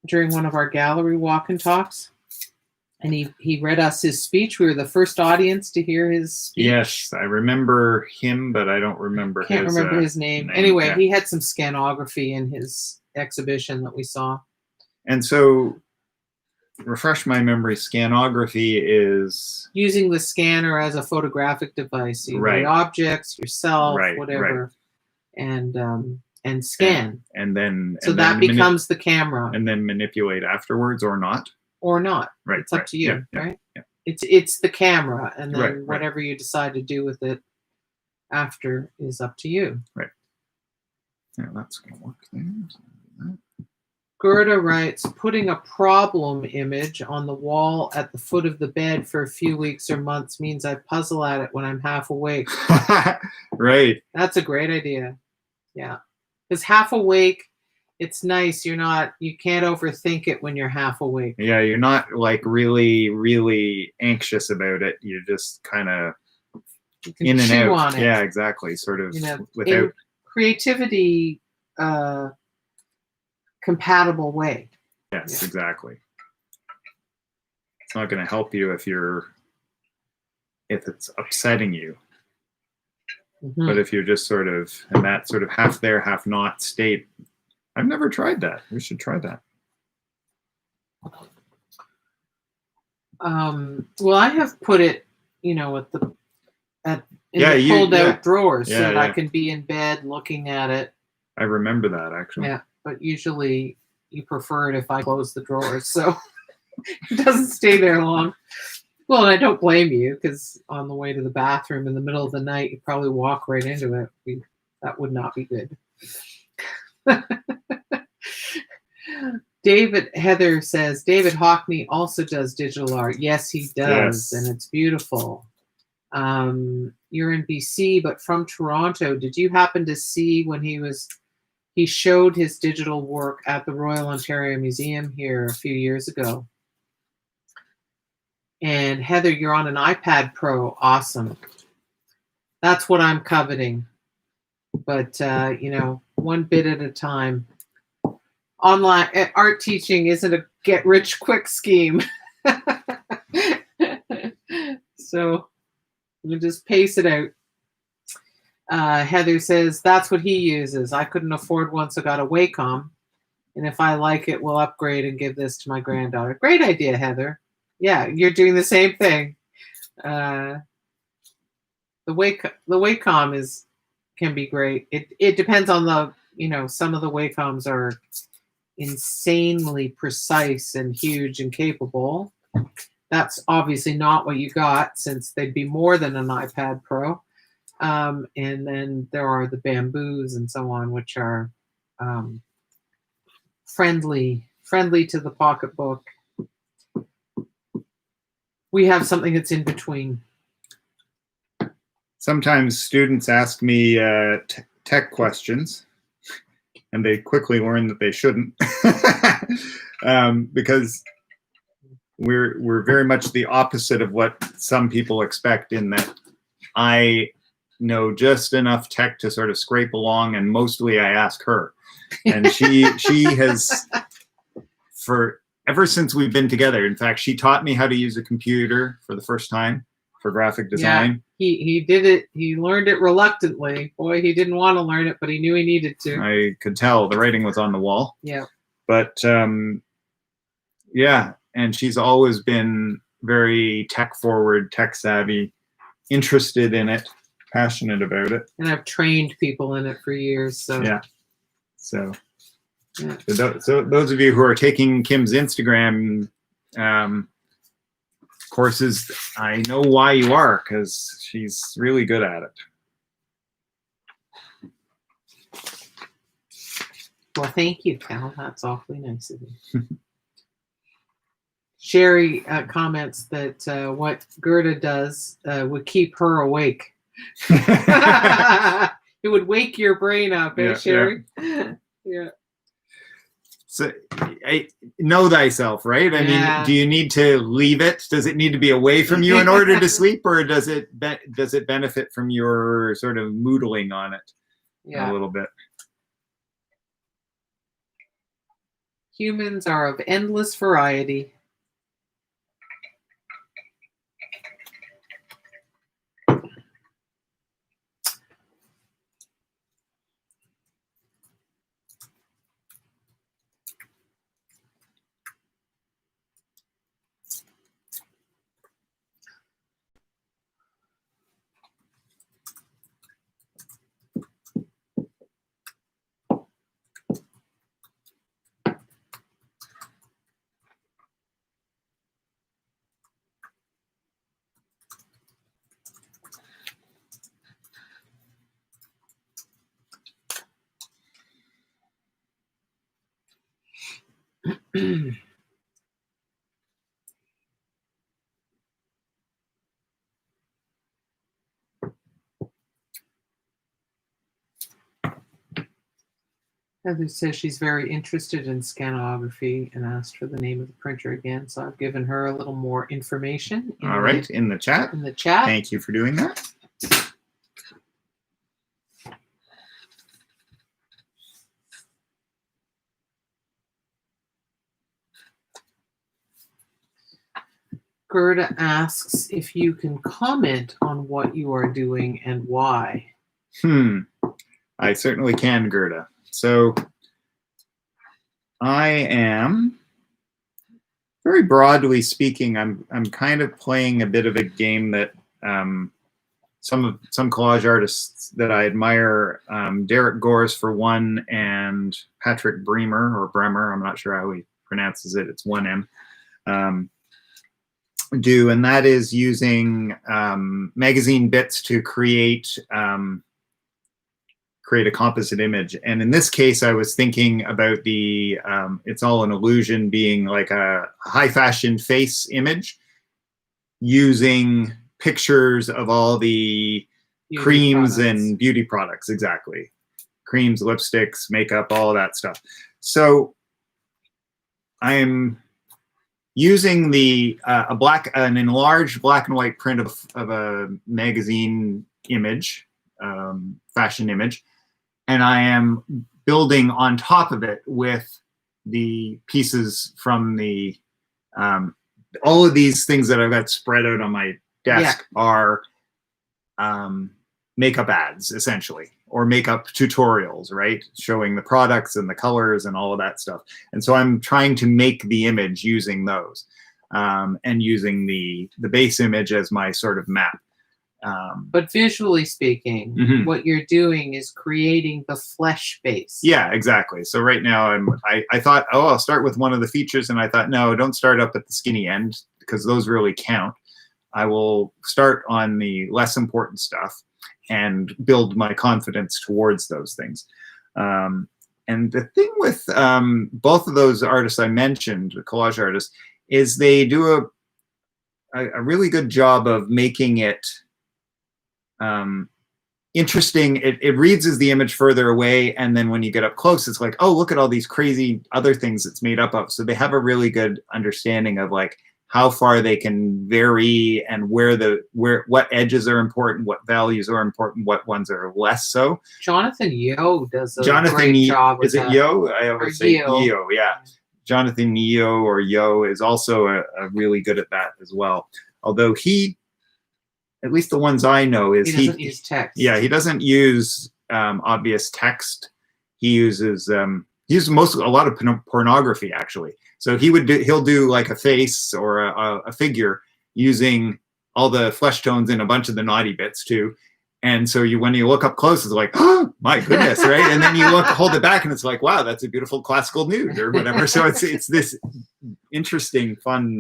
during one of our gallery walk and talks? And he read us his speech. We were the first audience to hear his speech.
Yes, I remember him, but I don't remember
Can't
his,
remember his name. Anyway, yeah. He had some scanography in his exhibition that we saw.
And so, refresh my memory, scanography is...
using the scanner as a photographic device. You
right.
The objects, yourself,
right,
whatever, right. And scan.
And then...
So and that then becomes the camera.
And then manipulate afterwards or not?
Or not.
Right.
It's up to you,
yeah,
right?
Yeah.
It's the camera, and then
right,
whatever you decide to do with it after is up to you.
Right. Yeah, that's going to work there.
Gerda writes, putting a problem image on the wall at the foot of the bed for a few weeks or months means I puzzle at it when I'm half awake.
Right.
That's a great idea. Yeah. Because half awake, it's nice. You can't overthink it when you're half awake.
Yeah, you're not like really, really anxious about it. You're just kind of in and out.
On it.
Yeah, exactly. Sort of without
in creativity compatible way.
Yes, yeah. Exactly. It's not going to help you if it's upsetting you. Mm-hmm. But if you're just sort of in that sort of half there, half not state. I've never tried that. We should try that.
Well, I have put it, in the pulled out drawers so that I can be in bed looking at it.
I remember that actually.
Yeah, but usually you prefer it if I close the drawers, so it doesn't stay there long. Well, and I don't blame you, because on the way to the bathroom in the middle of the night, you probably walk right into it. That would not be good. Heather says, David Hockney also does digital art. Yes, he does, and it's beautiful. You're in BC, but from Toronto. Did you happen to see when he showed his digital work at the Royal Ontario Museum here a few years ago? And Heather, you're on an iPad Pro. Awesome. That's what I'm coveting. But, one bit at a time. Online art teaching isn't a get-rich-quick scheme. So we'll just pace it out. Heather says, that's what he uses. I couldn't afford one, so got a Wacom. And if I like it, we'll upgrade and give this to my granddaughter. Great idea, Heather. Yeah, you're doing the same thing. The Wacom can be great. It depends on some of the Wacoms are insanely precise and huge and capable. That's obviously not what you got, since they'd be more than an iPad Pro. And then there are the Bamboos and so on, which are friendly to the pocketbook. We have something that's in between.
Sometimes students ask me tech questions, and they quickly learn that they shouldn't, because we're very much the opposite of what some people expect, in that I know just enough tech to sort of scrape along, and mostly I ask her, and she has, ever since we've been together. In fact, she taught me how to use a computer for the first time for graphic design.
Yeah, he did it. He learned it reluctantly. Boy, he didn't want to learn it, but he knew he needed to.
I could tell the writing was on the wall.
Yeah.
But yeah, and she's always been very tech forward, tech savvy, interested in it. passionate about it.
And I've trained people in it for years. So
Yeah. So,
yeah.
so those of you who are taking Kim's Instagram courses, I know why you are, because she's really good at it.
Well, thank you, Cal. That's awfully nice of you. Sherry comments that what Gerda does would keep her awake. It would wake your brain up, eh, Sherry? Yeah.
So, know thyself, right? I mean, do you need to leave it? Does it need to be away from you in order to sleep, or does it benefit from your sort of moodling on it a little bit?
Humans are of endless variety. Heather says she's very interested in scanography and asked for the name of the printer again. So I've given her a little more information.
All right, in the chat.
In the chat.
Thank you for doing that.
Gerda asks if you can comment on what you are doing and why.
I certainly can, Gerda. So I am, very broadly speaking, I'm kind of playing a bit of a game that some collage artists that I admire, Derek Gores for one, and Patrick Bremer, I'm not sure how he pronounces it, it's 1M, do, and that is using magazine bits to create a composite image. And in this case, I was thinking about the It's All an Illusion being like a high fashion face image using pictures of all the creams and beauty products. Exactly. Creams, lipsticks, makeup, all that stuff. So I'm using an enlarged black and white print of a magazine image, fashion image, and I am building on top of it with the pieces from the all of these things that I've got spread out on my desk are makeup ads, essentially, or makeup tutorials, right? Showing the products and the colors and all of that stuff. And so I'm trying to make the image using those and using the base image as my sort of map.
But visually speaking, what you're doing is creating the flesh base.
Yeah, exactly. So right now I thought, oh, I'll start with one of the features, and I thought, no, don't start up at the skinny end because those really count. I will start on the less important stuff and build my confidence towards those things. And the thing with both of those artists I mentioned, the collage artists, is they do a really good job of making it interesting. It reads as the image further away, and then when you get up close, it's like, oh, look at all these crazy other things it's made up of. So they have a really good understanding of like how far they can vary and what edges are important, what values are important, what ones are less so.
Jonathan Yeo does a great job with that.
Is it Yeo? I always say Yeo, yeah. Jonathan Yeo or Yo is also a really good at that as well. Although he, at least the ones I know, is
he doesn't use text.
Yeah, he doesn't use obvious text. He uses a lot of pornography, actually. So he'll do like a face or a figure using all the flesh tones in a bunch of the naughty bits too, And so when you look up close, it's like, oh my goodness, right? And then you hold it back, and it's like, wow, that's a beautiful classical nude or whatever. So it's this interesting, fun.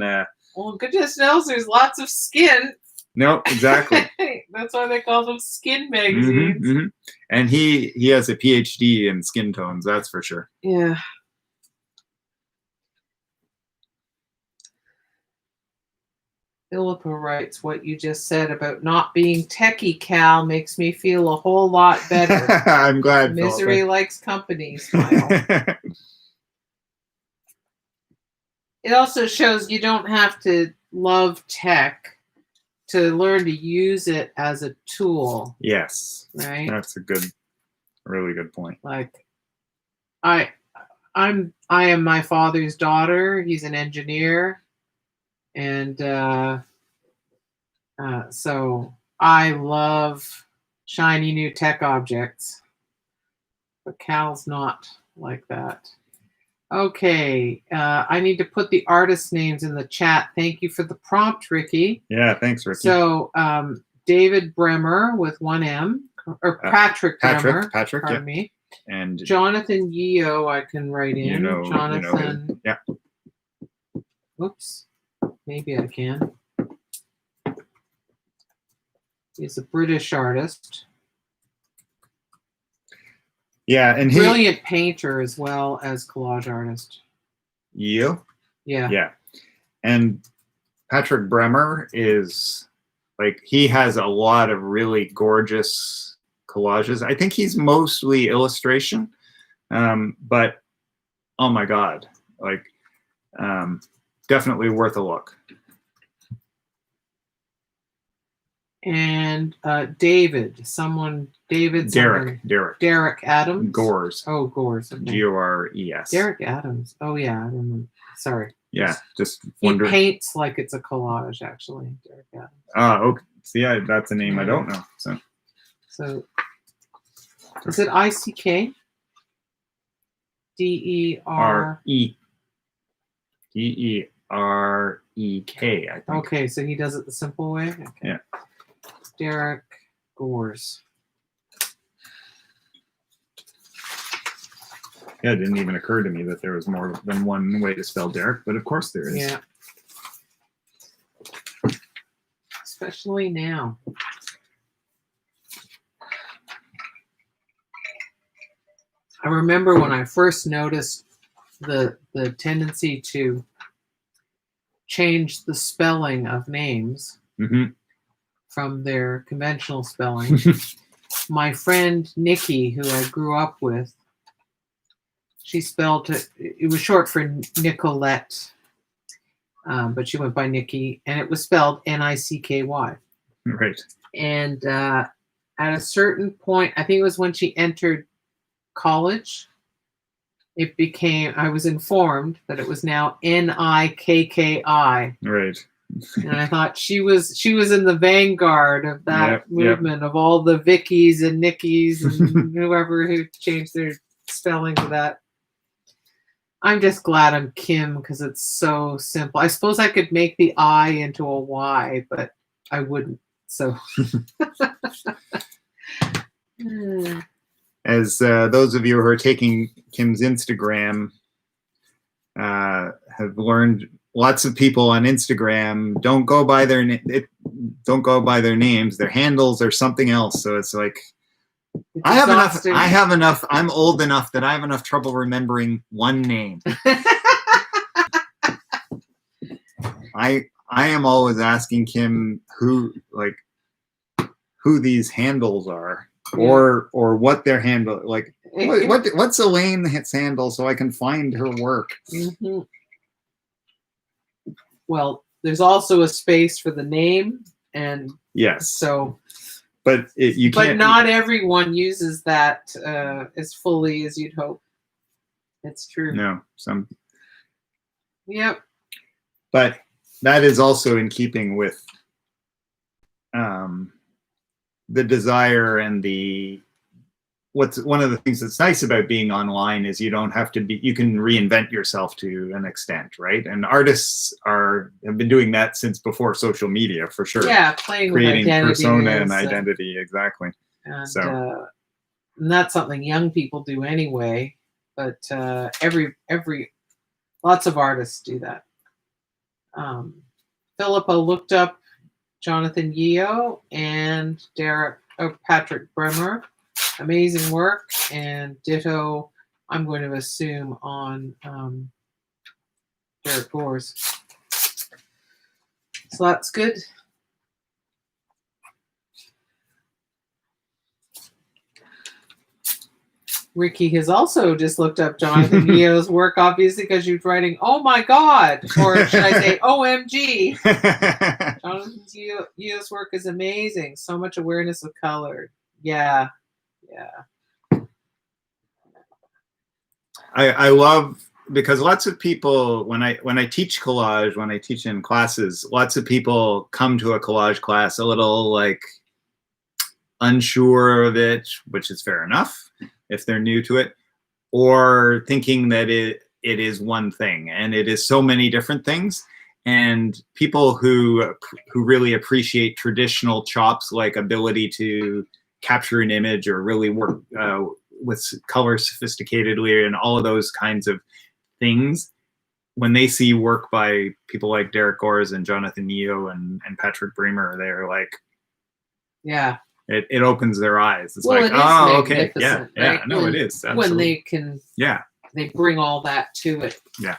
Well, goodness knows there's lots of skin.
No, exactly.
That's why they call them skin magazines.
Mm-hmm. And he has a PhD in skin tones, that's for sure.
Yeah. Philippa writes, what you just said about not being techie, Cal, makes me feel a whole lot better.
I'm glad.
Misery
Philippa
likes company, smile. It also shows you don't have to love tech to learn to use it as a tool.
Yes.
Right?
That's really good point.
Like, I am my father's daughter. He's an engineer. And so I love shiny new tech objects, but Cal's not like that. Okay, I need to put the artist names in the chat. Thank you for the prompt, Ricky.
Yeah, thanks, Ricky.
So David Bremer with one M, or Patrick Bremer.
Patrick,
pardon me.
And
Jonathan Yeo, I can write in. Jonathan.
Yeah.
Oops. Maybe I can. He's a British artist.
Yeah, and
brilliant painter as well as collage artist.
You?
Yeah.
Yeah. And Patrick Bremer is like, he has a lot of really gorgeous collages. I think he's mostly illustration, but oh my God, like definitely worth a look.
And Derek Adams.
Gores.
Oh, Gores. Okay.
Gores.
Derek Adams. Oh yeah, I remember. Sorry.
Yeah, just
wondering. He paints like it's a collage, actually. Derek Adams.
Oh, okay. See, that's a name I don't know.
So is it ICK? DEREK, I think. Okay, so he does it the simple way? Okay.
Yeah.
Derek Gores.
Yeah, it didn't even occur to me that there was more than one way to spell Derek, but of course there is.
Yeah. Especially now. I remember when I first noticed the tendency to change the spelling of names from their conventional spelling. My friend Nikki, who I grew up with, she spelled it was short for Nicolette, but she went by Nikki, and it was spelled Nicky.
Right.
And at a certain point, I think it was when she entered college, it became, I was informed that it was now Nikki.
Right.
And I thought she was in the vanguard of that movement of all the Vickies and Nickies and whoever who changed their spelling to that. I'm just glad I'm Kim because it's so simple. I suppose I could make the I into a Y, but I wouldn't. So.
As those of you who are taking Kim's Instagram have learned, lots of people on Instagram don't go by their names. Their handles are something else. So it's like, I have enough. I'm old enough that I have enough trouble remembering one name. I am always asking Kim who these handles are, or what their handle, like what's Elaine's handle, so I can find her work.
Mm-hmm. Well, there's also a space for the name, and
yes,
so.
But you can't.
But not everyone uses that as fully as you'd hope. It's true.
No, some.
Yep.
But that is also in keeping with the desire and the what's one of the things that's nice about being online is you don't have to be, you can reinvent yourself to an extent, right? And artists have been doing that since before social media, for sure.
Yeah, playing
creating
with
persona and identity, exactly.
And that's something young people do anyway. But lots of artists do that. Philippa looked up Jonathan Yeo and Patrick Bremer. Amazing work, and ditto, I'm going to assume, on Derek Gore's. So that's good. Ricky has also just looked up Jonathan Yeo's work, obviously, because you're writing, oh my God, or should I say, OMG. Jonathan Yeo's work is amazing. So much awareness of color. Yeah.
I love, because lots of people, when I teach collage, when I teach in classes, lots of people come to a collage class a little like unsure of it, which is fair enough if they're new to it, or thinking that it is one thing, and it is so many different things. And people who really appreciate traditional chops, like ability to capture an image or really work with color sophisticatedly and all of those kinds of things, when they see work by people like Derek Gores and Jonathan Yeo and Patrick Bremer, they're like,
yeah,
it opens their eyes. It's
well,
like,
it is
oh, okay, yeah,
right?
no, it is. Absolutely.
When they can,
yeah,
they bring all that to it.
Yeah.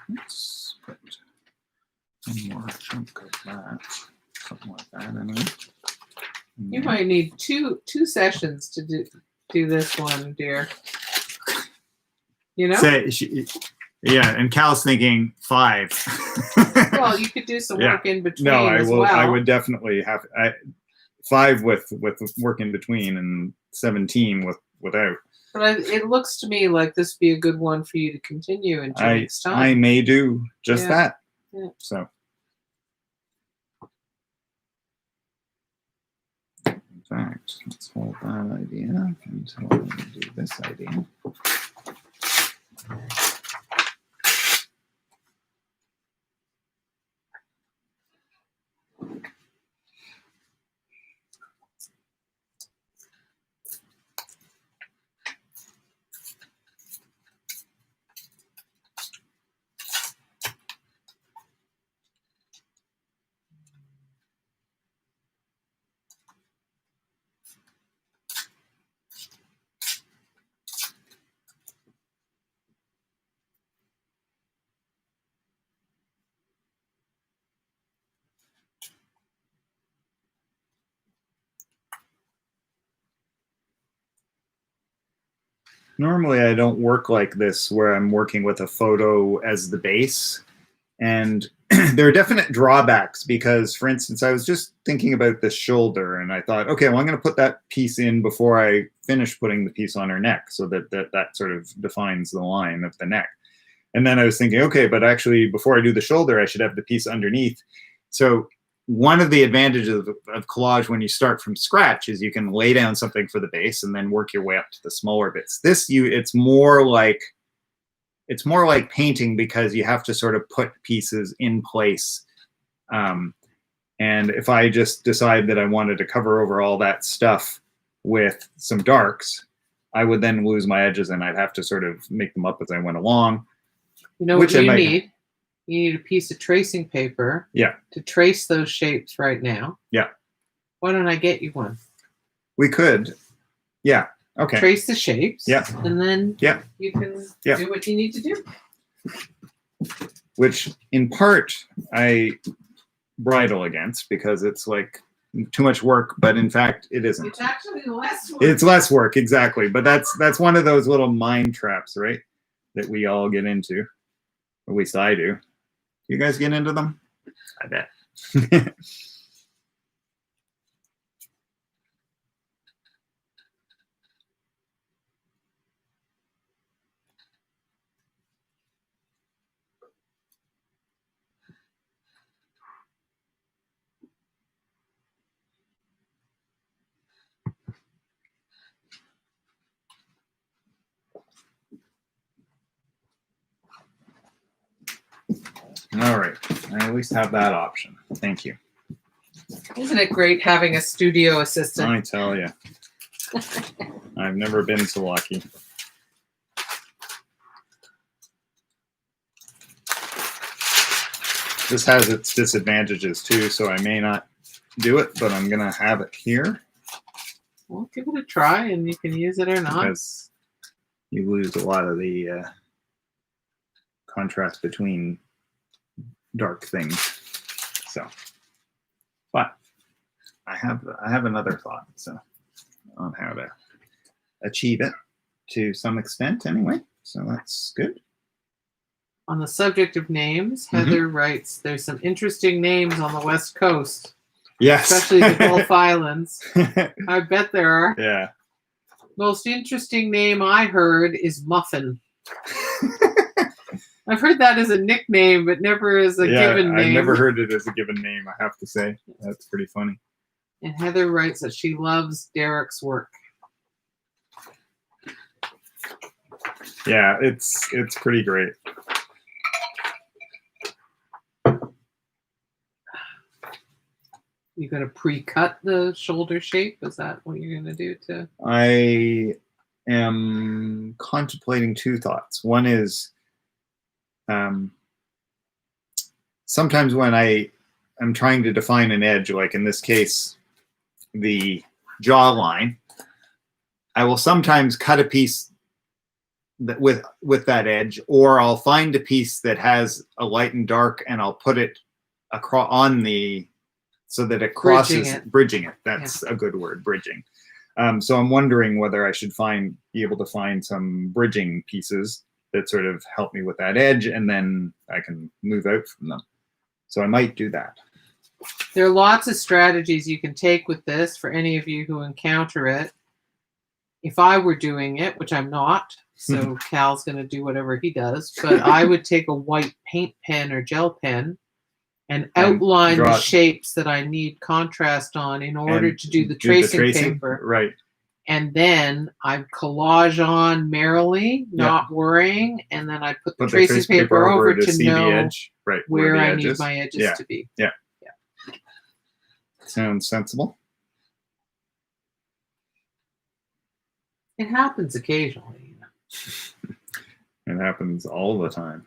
Let's put one more chunk of that, something like that, anyway.
You might need two sessions to do this one, dear. You know?
Yeah, and Cal's thinking 5.
Well, you could do some work in between.
No, I
as
will.
well.
I would definitely have 5 with work in between, and 17 without.
But it looks to me like this would be a good one for you to continue in 2 weeks' time.
I may do just that.
Yeah.
So, in fact, let's hold that idea until I do this idea. Normally, I don't work like this, where I'm working with a photo as the base. And there are definite drawbacks because, for instance, I was just thinking about the shoulder, and I thought, okay, well, I'm going to put that piece in before I finish putting the piece on her neck, so that sort of defines the line of the neck. And then I was thinking, okay, but actually, before I do the shoulder, I should have the piece underneath. So one of the advantages of collage when you start from scratch is you can lay down something for the base and then work your way up to the smaller bits. It's more like painting, because you have to sort of put pieces in place. And if I just decide that I wanted to cover over all that stuff with some darks, I would then lose my edges, and I'd have to sort of make them up as I went along.
You know what you need? You need a piece of tracing paper.
Yeah.
To trace those shapes right now.
Yeah.
Why don't I get you one?
We could. Yeah. Okay.
Trace the shapes.
Yeah.
And then you can do what you need to do.
Which, in part, I bridle against, because it's like too much work, but in fact, it isn't.
It's actually less work.
It's less work, exactly. But that's one of those little mind traps, right, that we all get into. At least I do. You guys get into them? I bet. All right. I at least have that option. Thank you.
Isn't it great having a studio assistant?
I tell you. I've never been so lucky. This has its disadvantages too, so I may not do it, but I'm gonna have it here.
Well, give it a try, and you can use it or not.
Because you lose a lot of the contrast between dark things. So, but I have another thought, so on how to achieve it to some extent, anyway. So that's good.
On the subject of names, Heather writes, "There's some interesting names on the West Coast,
Yes,
especially the Gulf Islands. I bet there are.
Yeah.
Most interesting name I heard is Muffin. I've heard that as a nickname, but never as a given name.
I've never heard it as a given name, I have to say. That's pretty funny.
And Heather writes that she loves Derek's work.
Yeah, it's pretty great.
You going to pre-cut the shoulder shape? Is that what you're going to do to?
I am contemplating two thoughts. One is sometimes when I am trying to define an edge, like in this case, the jawline, I will sometimes cut a piece that with that edge, or I'll find a piece that has a light and dark, and I'll put it across on the so that it crosses, bridging it. That's a good word, bridging. So I'm wondering whether I should be able to find some bridging pieces that sort of help me with that edge, and then I can move out from them. So I might do that.
There are lots of strategies you can take with this for any of you who encounter it. If I were doing it, which I'm not, so Cal's going to do whatever he does, but I would take a white paint pen or gel pen and outline the shapes that I need contrast on in order to do the tracing paper.
Right.
And then I collage on merrily, not worrying, and then I put the tracing paper over to know
edge,
where I need my edges to be.
Yeah. Sounds sensible.
It happens occasionally.
It happens all the time.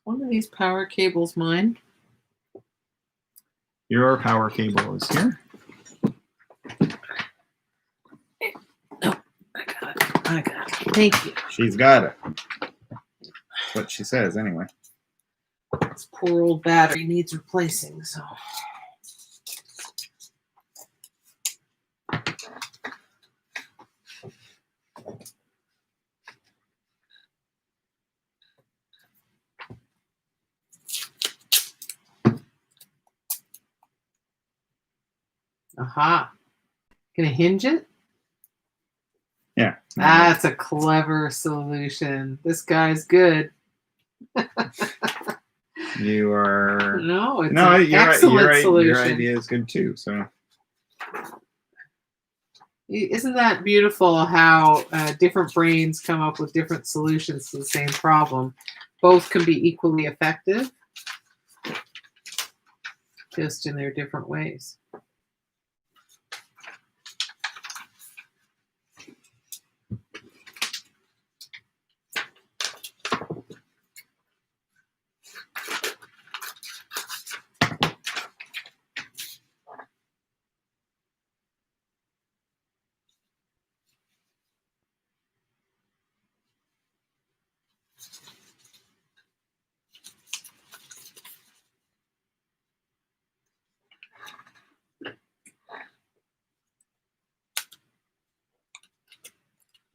One of these power cables mine?
Your power cable is here.
No, I got it. Thank you.
She's got it. That's what she says, anyway.
This poor old battery needs replacing, so. Aha. Gonna hinge it?
Yeah.
That's a clever solution. This guy's good.
You are...
No, it's an excellent solution.
Your idea is good too, so...
Isn't that beautiful how different brains come up with different solutions to the same problem? Both can be equally effective, just in their different ways.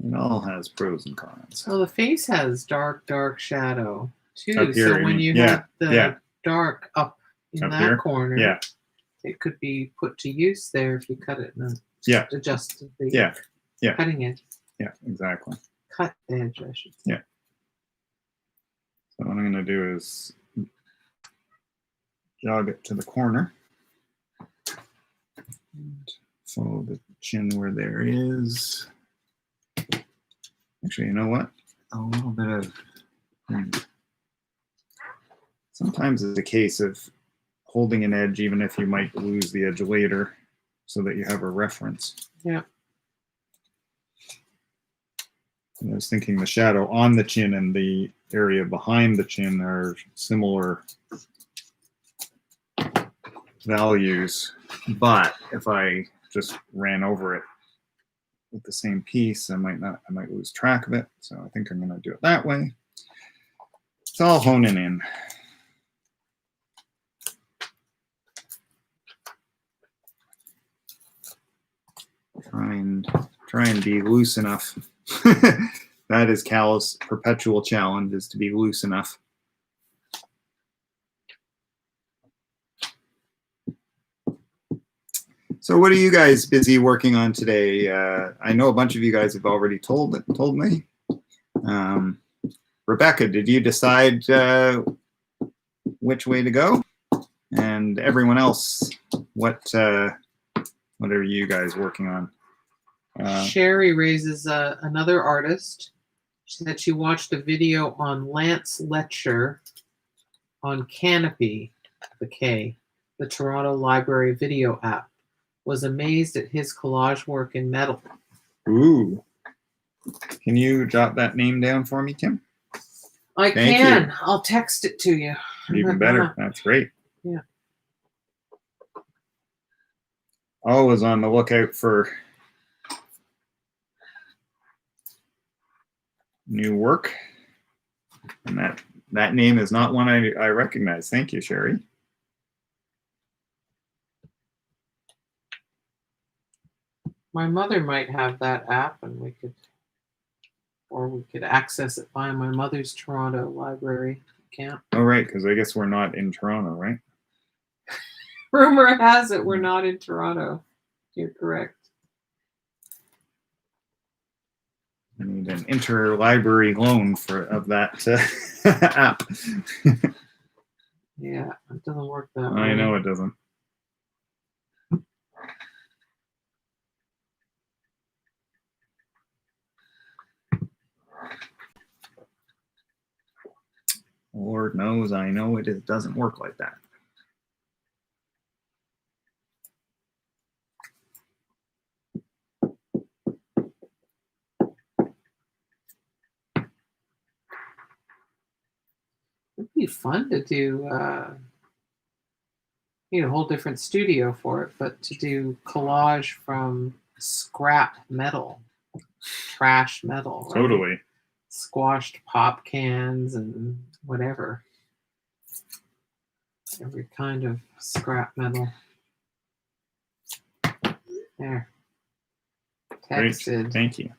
It all has pros and cons.
Well, the face has dark here, too.
Up here,
so when you have the dark up in that corner, it could be put to use there if you cut it and adjust the cutting edge.
Yeah, exactly.
Cut edge, I should say.
Yeah. So what I'm going to do is jog it to the corner. And follow the chin where there is. Actually, you know what? a little bit of, sometimes it's a case of holding an edge, even if you might lose the edge later, so that you have a reference.
Yeah.
And I was thinking the shadow on the chin and the area behind the chin are similar values, but if I just ran over it with the same piece, I might lose track of it. So I think I'm going to do it that way. It's all honing in. Try and be loose enough. That is Cal's perpetual challenge, is to be loose enough. So what are you guys busy working on today? I know a bunch of you guys have already told me. Rebecca, did you decide which way to go? And everyone else, what are you guys working on?
Sherry raises another artist. She said she watched a video on Lance Letcher on Canopy, the Toronto Library video app. Was amazed at his collage work in metal.
Ooh. Can you jot that name down for me, Kim?
I can. I'll text it to you.
Even better. That's great.
Yeah.
Always on the lookout for new work. And that name is not one I recognize. Thank you, Sherry.
My mother might have that app, and we could access it via my mother's Toronto library account.
Oh, right, because I guess we're not in Toronto, right?
Rumor has it we're not in Toronto. You're correct.
I need an interlibrary loan of that app.
Yeah, it doesn't work that way.
I know it doesn't. Lord knows I know it doesn't work like that.
It'd be fun to do, a whole different studio for it, but to do collage from scrap metal, trash metal. Right?
Totally.
Squashed pop cans and whatever. Every kind of scrap metal. There. Texted.
Great. Thank you.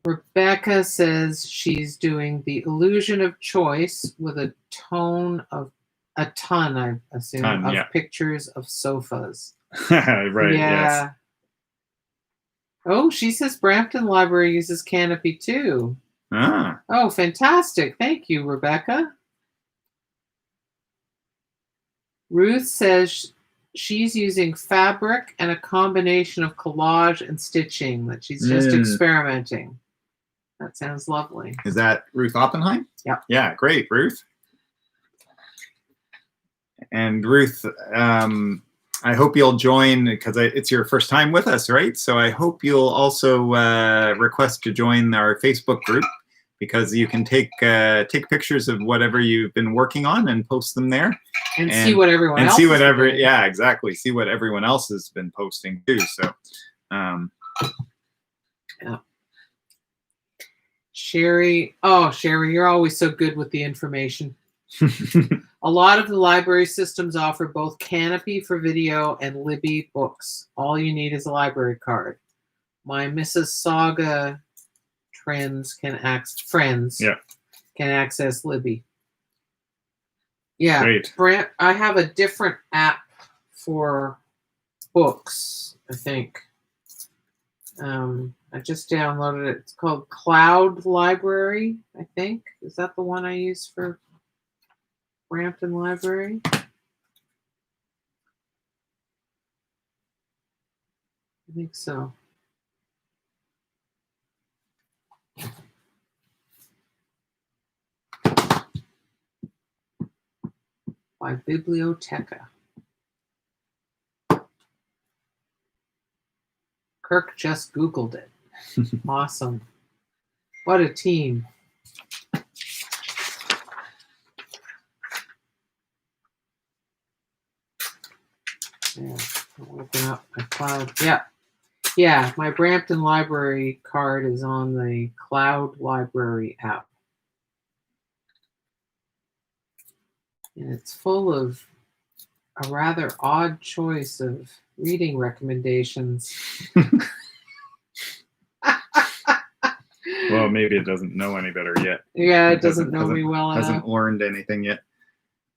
Rebecca says she's doing the illusion of choice with a ton, I assume, of pictures of sofas.
Right,
yeah.
Yes.
Oh, she says Brampton Library uses Canopy too.
Ah.
Oh, fantastic. Thank you, Rebecca. Ruth says she's using fabric and a combination of collage and stitching, that she's just experimenting. That sounds lovely.
Is that Ruth Oppenheim?
Yeah.
Yeah, great, Ruth. And Ruth, I hope you'll join, because it's your first time with us, right? So I hope you'll also request to join our Facebook group, because you can take pictures of whatever you've been working on and post them there.
And see what everyone else is doing.
Yeah, exactly. See what everyone else has been posting too. So,
yeah. Sherry, you're always so good with the information. A lot of the library systems offer both Canopy for video and Libby books. All you need is a library card. My Mrs. Saga friends can access Libby. Yeah,
great.
I have a different app for books, I think. I just downloaded it. It's called Cloud Library, I think. Is that the one I use for Brampton Library? I think so. by Biblioteca. Kirk just Googled it. Awesome. What a team. Yeah, I'll open up my cloud. Yeah, my Brampton Library card is on the Cloud Library app. And it's full of a rather odd choice of reading recommendations.
Well, maybe it doesn't know any better yet.
Yeah, it doesn't know me well enough.
Hasn't learned anything yet.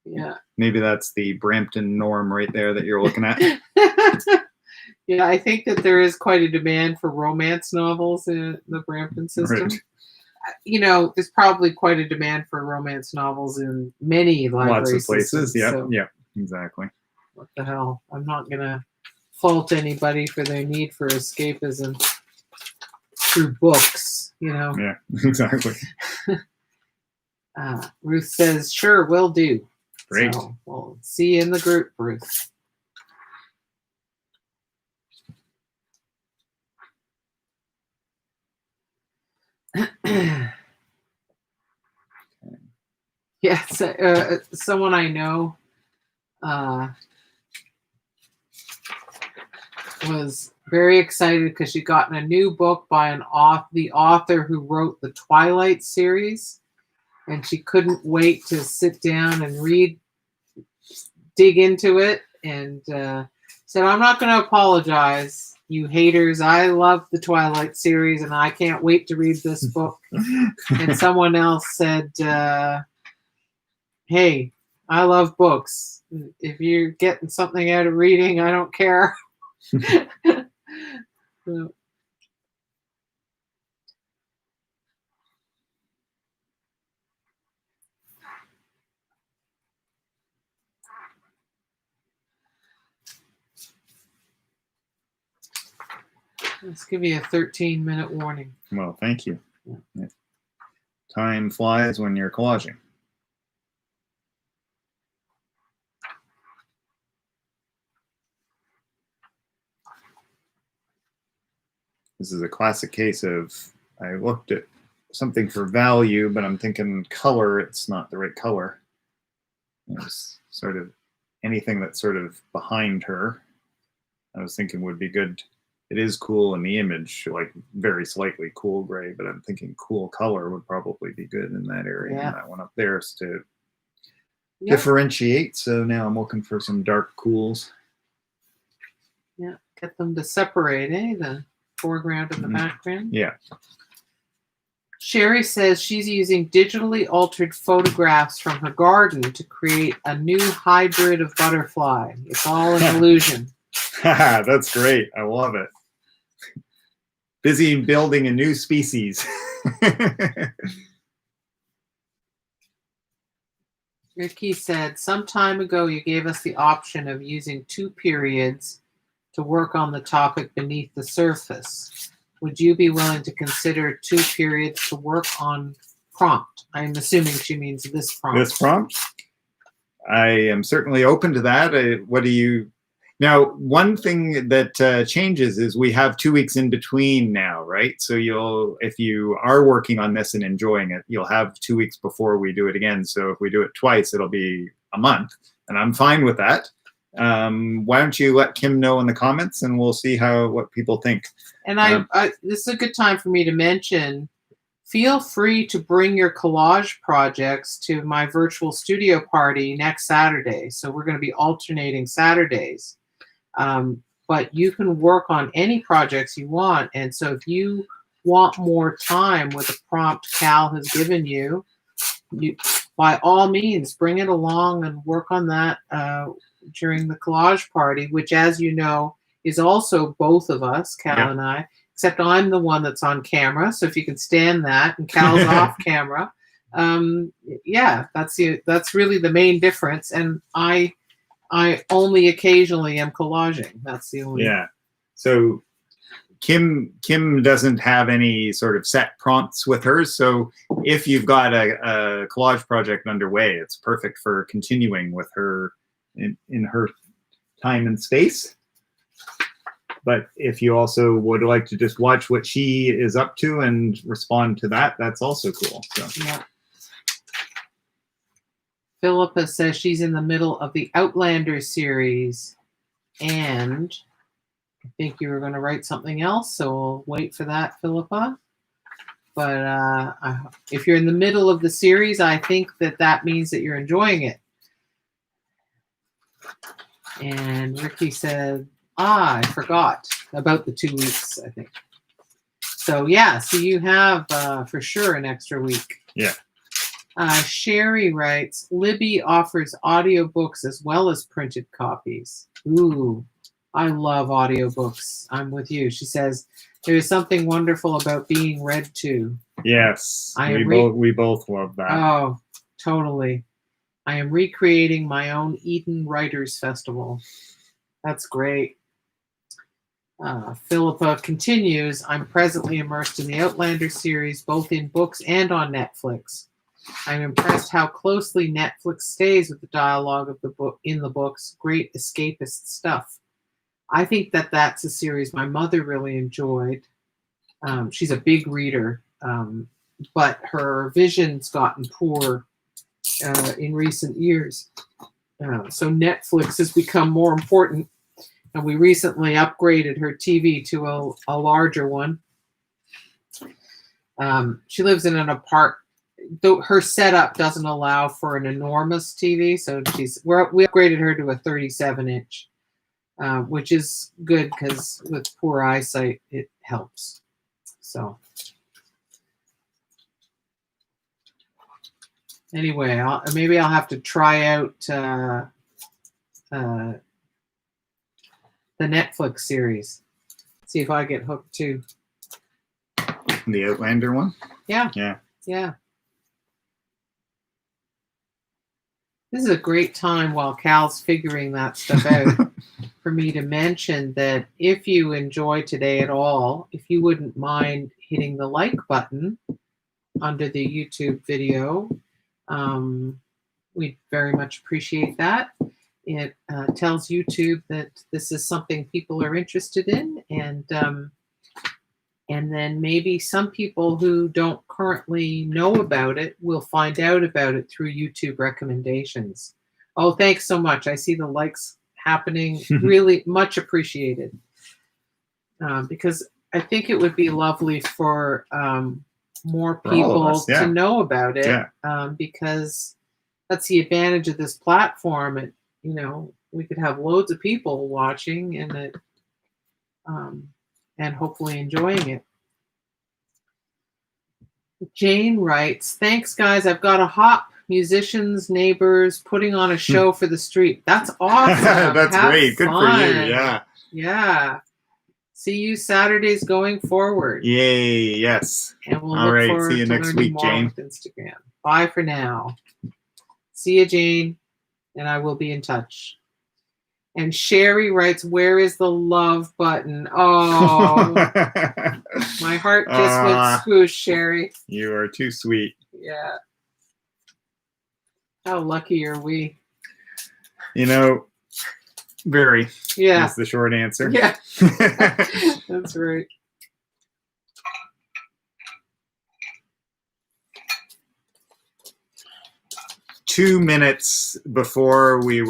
Yeah.
Maybe that's the Brampton norm right there that you're looking at.
Yeah, I think that there is quite a demand for romance novels in the Brampton system.
Right.
You know, there's probably quite a demand for romance novels in many library
Lots of places.
systems,
Yeah,
so
yeah, exactly.
what the hell? I'm not going to fault anybody for their need for escapism through books, you know.
Yeah, exactly.
Ruth says, sure, will do.
Great.
So we'll see you in the group, Ruth. Yes, someone I know was very excited because she'd gotten a new book by the author who wrote the Twilight series, and she couldn't wait to sit down and dig into it, and said, I'm not going to apologize, you haters. I love the Twilight series, and I can't wait to read this book. And someone else said, hey, I love books. If you're getting something out of reading, I don't care. So, let's give you a 13-minute warning.
Well, thank you. Yeah. Time flies when you're collaging. This is a classic case of, I looked at something for value, but I'm thinking color, it's not the right color. It's sort of anything that's sort of behind her, I was thinking would be good. It is cool in the image, like very slightly cool gray, but I'm thinking cool color would probably be good in that area.
Yeah.
And that one up there is to differentiate. So now I'm looking for some dark cools.
Yeah, get them to separate, the foreground and the background.
Yeah.
Sherry says she's using digitally altered photographs from her garden to create a new hybrid of butterfly. It's all an illusion.
That's great. I love it. Busy building a new species.
Ricky said, some time ago you gave us the option of using 2 periods to work on the topic beneath the surface. Would you be willing to consider 2 periods to work on prompt? I'm assuming she means this prompt.
This prompt? I am certainly open to that. What do you... Now, one thing that changes is we have 2 weeks in between now, right? So if you are working on this and enjoying it, you'll have 2 weeks before we do it again. So if we do it twice, it'll be a month, and I'm fine with that. Why don't you let Kim know in the comments, and we'll see what people think.
And this is a good time for me to mention, feel free to bring your collage projects to my virtual studio party next Saturday. So we're going to be alternating Saturdays. But you can work on any projects you want. And so if you want more time with the prompt Cal has given you, by all means, bring it along and work on that during the collage party, which, as you know, is also both of us, Cal and I, except I'm the one that's on camera. So if you can stand that, and Cal's off camera, yeah, that's really the main difference. And I only occasionally am collaging. That's the only.
Yeah. So Kim doesn't have any sort of set prompts with hers, so if you've got a collage project underway, it's perfect for continuing with her in her time and space. But if you also would like to just watch what she is up to and respond to that, that's also cool. So.
Yeah. Philippa says she's in the middle of the Outlander series, and I think you were going to write something else, so we'll wait for that, Philippa. But if you're in the middle of the series, I think that means that you're enjoying it. And Ricky said, I forgot about the 2 weeks, I think. So, yeah, so you have for sure an extra week.
Yeah.
Sherry writes, Libby offers audiobooks as well as printed copies. Ooh, I love audiobooks. I'm with you. She says, there is something wonderful about being read to.
Yes, we both love that.
Oh, totally. I am recreating my own Eden Writers Festival. That's great. Philippa continues, I'm presently immersed in the Outlander series, both in books and on Netflix. I'm impressed how closely Netflix stays with the dialogue of the book in the books. Great escapist stuff. I think that's a series my mother really enjoyed. She's a big reader, but her vision's gotten poor in recent years. So Netflix has become more important, and we recently upgraded her TV to a larger one. She lives in an apartment. Though her setup doesn't allow for an enormous TV, so we upgraded her to a 37-inch, which is good because with poor eyesight, it helps. So anyway, maybe I'll have to try out the Netflix series. See if I get hooked too.
The Outlander one?
Yeah.
Yeah.
Yeah. This is a great time while Cal's figuring that stuff out for me to mention that if you enjoy today at all, if you wouldn't mind hitting the like button under the YouTube video, we'd very much appreciate that. It tells YouTube that this is something people are interested in, and then maybe some people who don't currently know about it will find out about it through YouTube recommendations. Oh, thanks so much. I see the likes happening. Really much appreciated. Because I think it would be lovely for more people to know about it. Yeah. Because that's the advantage of this platform. It, we could have loads of people watching and hopefully enjoying it. Jane writes, thanks, guys. I've got a hop. Musicians, neighbors, putting on a show for the street. That's awesome.
That's
Have
great.
fun.
Good for you. Yeah.
Yeah. See you Saturdays going forward.
Yay. Yes.
And we'll look forward
See you
to
next
learning
week,
more
Jane.
with Instagram. Bye for now. See you, Jane. And I will be in touch. And Sherry writes, where is the love button? Oh, my heart just went swoosh, Sherry.
You are too sweet.
Yeah. How lucky are we?
Very.
Yeah.
That's the short answer.
Yeah. That's right.
Two minutes before we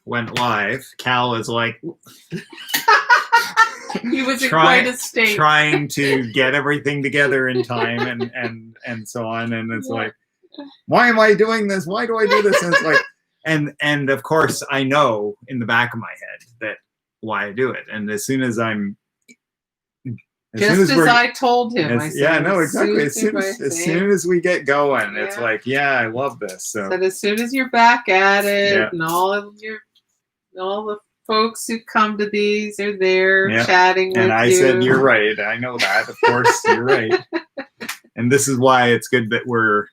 went live, Cal is like
he was in quite a state,
trying to get everything together in time and so on, and it's like, why am I doing this? Why do I do this? And it's like, and of course I know in the back of my head that why I do it, and as soon as I'm
I told him, I said,
yeah, no, exactly. As soon as we get going, it's like, yeah, I love this. So
as soon as you're back at it, and all the folks who come to these are there chatting with you.
And I said, you're right. I know that. Of course, you're right. And this is why it's good that we're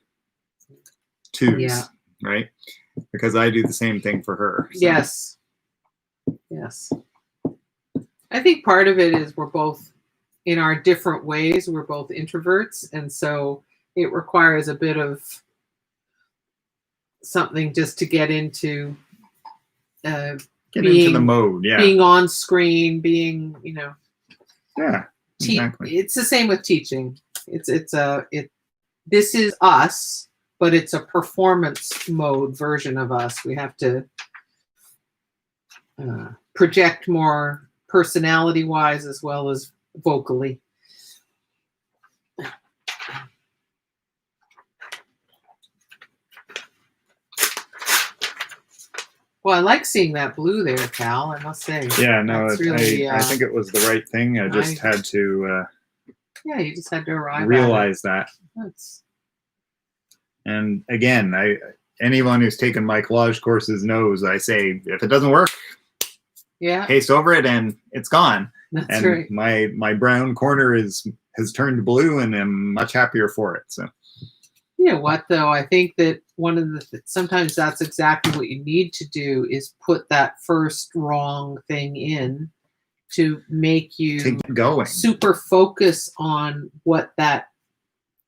twos, right? Because I do the same thing for her. So.
Yes. I think part of it is we're both in our different ways. We're both introverts, and so it requires a bit of something just to get into
into the mode. Yeah.
Being on screen, being,
Yeah. Exactly.
It's the same with teaching. This is us, but it's a performance mode version of us. We have to project more personality wise as well as vocally. Well, I like seeing that blue there, Cal, I must say.
Yeah, no, really, I think it was the right thing. I just had to
yeah, you just had to
realize that. And again, anyone who's taken my collage courses knows I say, if it doesn't work, paste over it and it's gone.
That's right.
My brown corner has turned blue, and I'm much happier for it. So.
You know what, though? I think that one of the sometimes that's exactly what you need to do is put that first wrong thing in to make you super focus on what that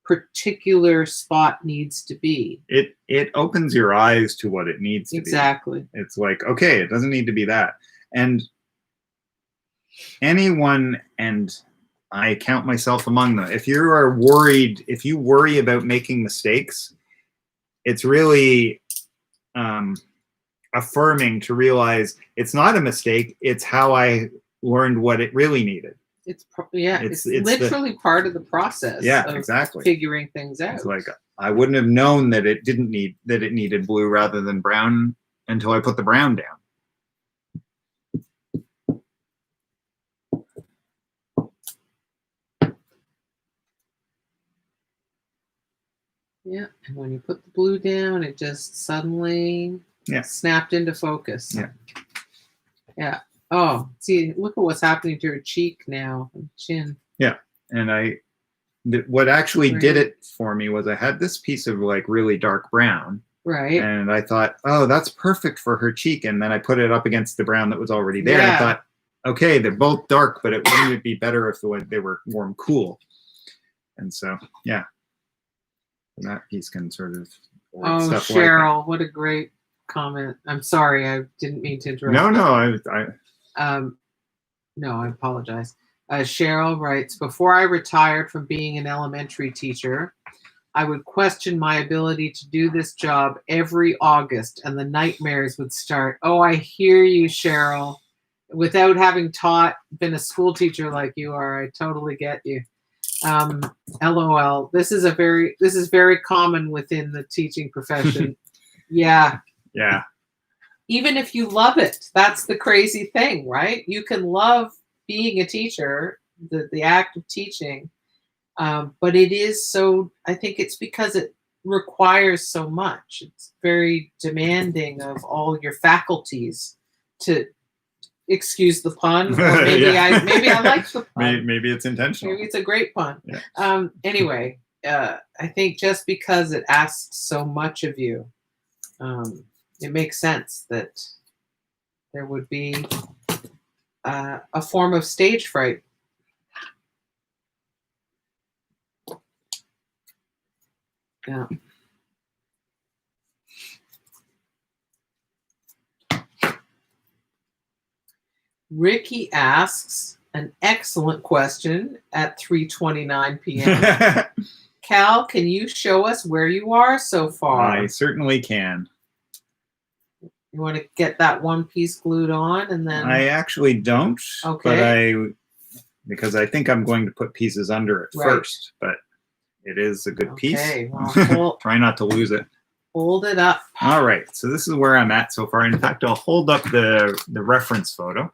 particular spot needs to be.
It opens your eyes to what it needs to be.
Exactly.
It's like, okay, it doesn't need to be that. And anyone, and I count myself among them, if you worry about making mistakes, it's really affirming to realize it's not a mistake. It's how I learned what it really needed.
It's literally part of the process.
Yeah,
of
exactly.
Figuring things out.
It's like I wouldn't have known that it needed blue rather than brown until I put the brown down.
Yeah, and when you put the blue down, it just suddenly snapped into focus.
Yeah.
Yeah. Oh, see, look at what's happening to your cheek now, and chin.
Yeah, and what actually did it for me was I had this piece of like really dark brown.
Right.
And I thought, oh, that's perfect for her cheek. And then I put it up against the brown that was already there. Yeah. I thought, okay, they're both dark, but wouldn't it be better if they were warm, cool? And so, yeah. That piece can sort of stuff
Cheryl,
like
what a great comment. I'm sorry, I didn't mean to interrupt.
No,
I apologize. Cheryl writes, before I retired from being an elementary teacher, I would question my ability to do this job every August, and the nightmares would start. Oh, I hear you, Cheryl. Without having been a school teacher like you are, I totally get you. LOL. This is very common within the teaching profession. Yeah.
Yeah.
Even if you love it, that's the crazy thing, right? You can love being a teacher, the act of teaching, but it is so. I think it's because it requires so much. It's very demanding of all your faculties to. Excuse the pun, or maybe I like the pun.
Maybe it's intentional.
Maybe it's a great pun.
Yeah.
Anyway, I think just because it asks so much of you, it makes sense that there would be a form of stage fright. Yeah. Ricky asks an excellent question at 3:29 p.m. Cal, can you show us where you are so far?
I certainly can.
You want to get that one piece glued on, and then
I actually don't.
Okay.
But because I think I'm going to put pieces under it first, but it is a good piece.
Well,
try not to lose it.
Hold it up.
All right, so this is where I'm at so far. In fact, I'll hold up the reference photo.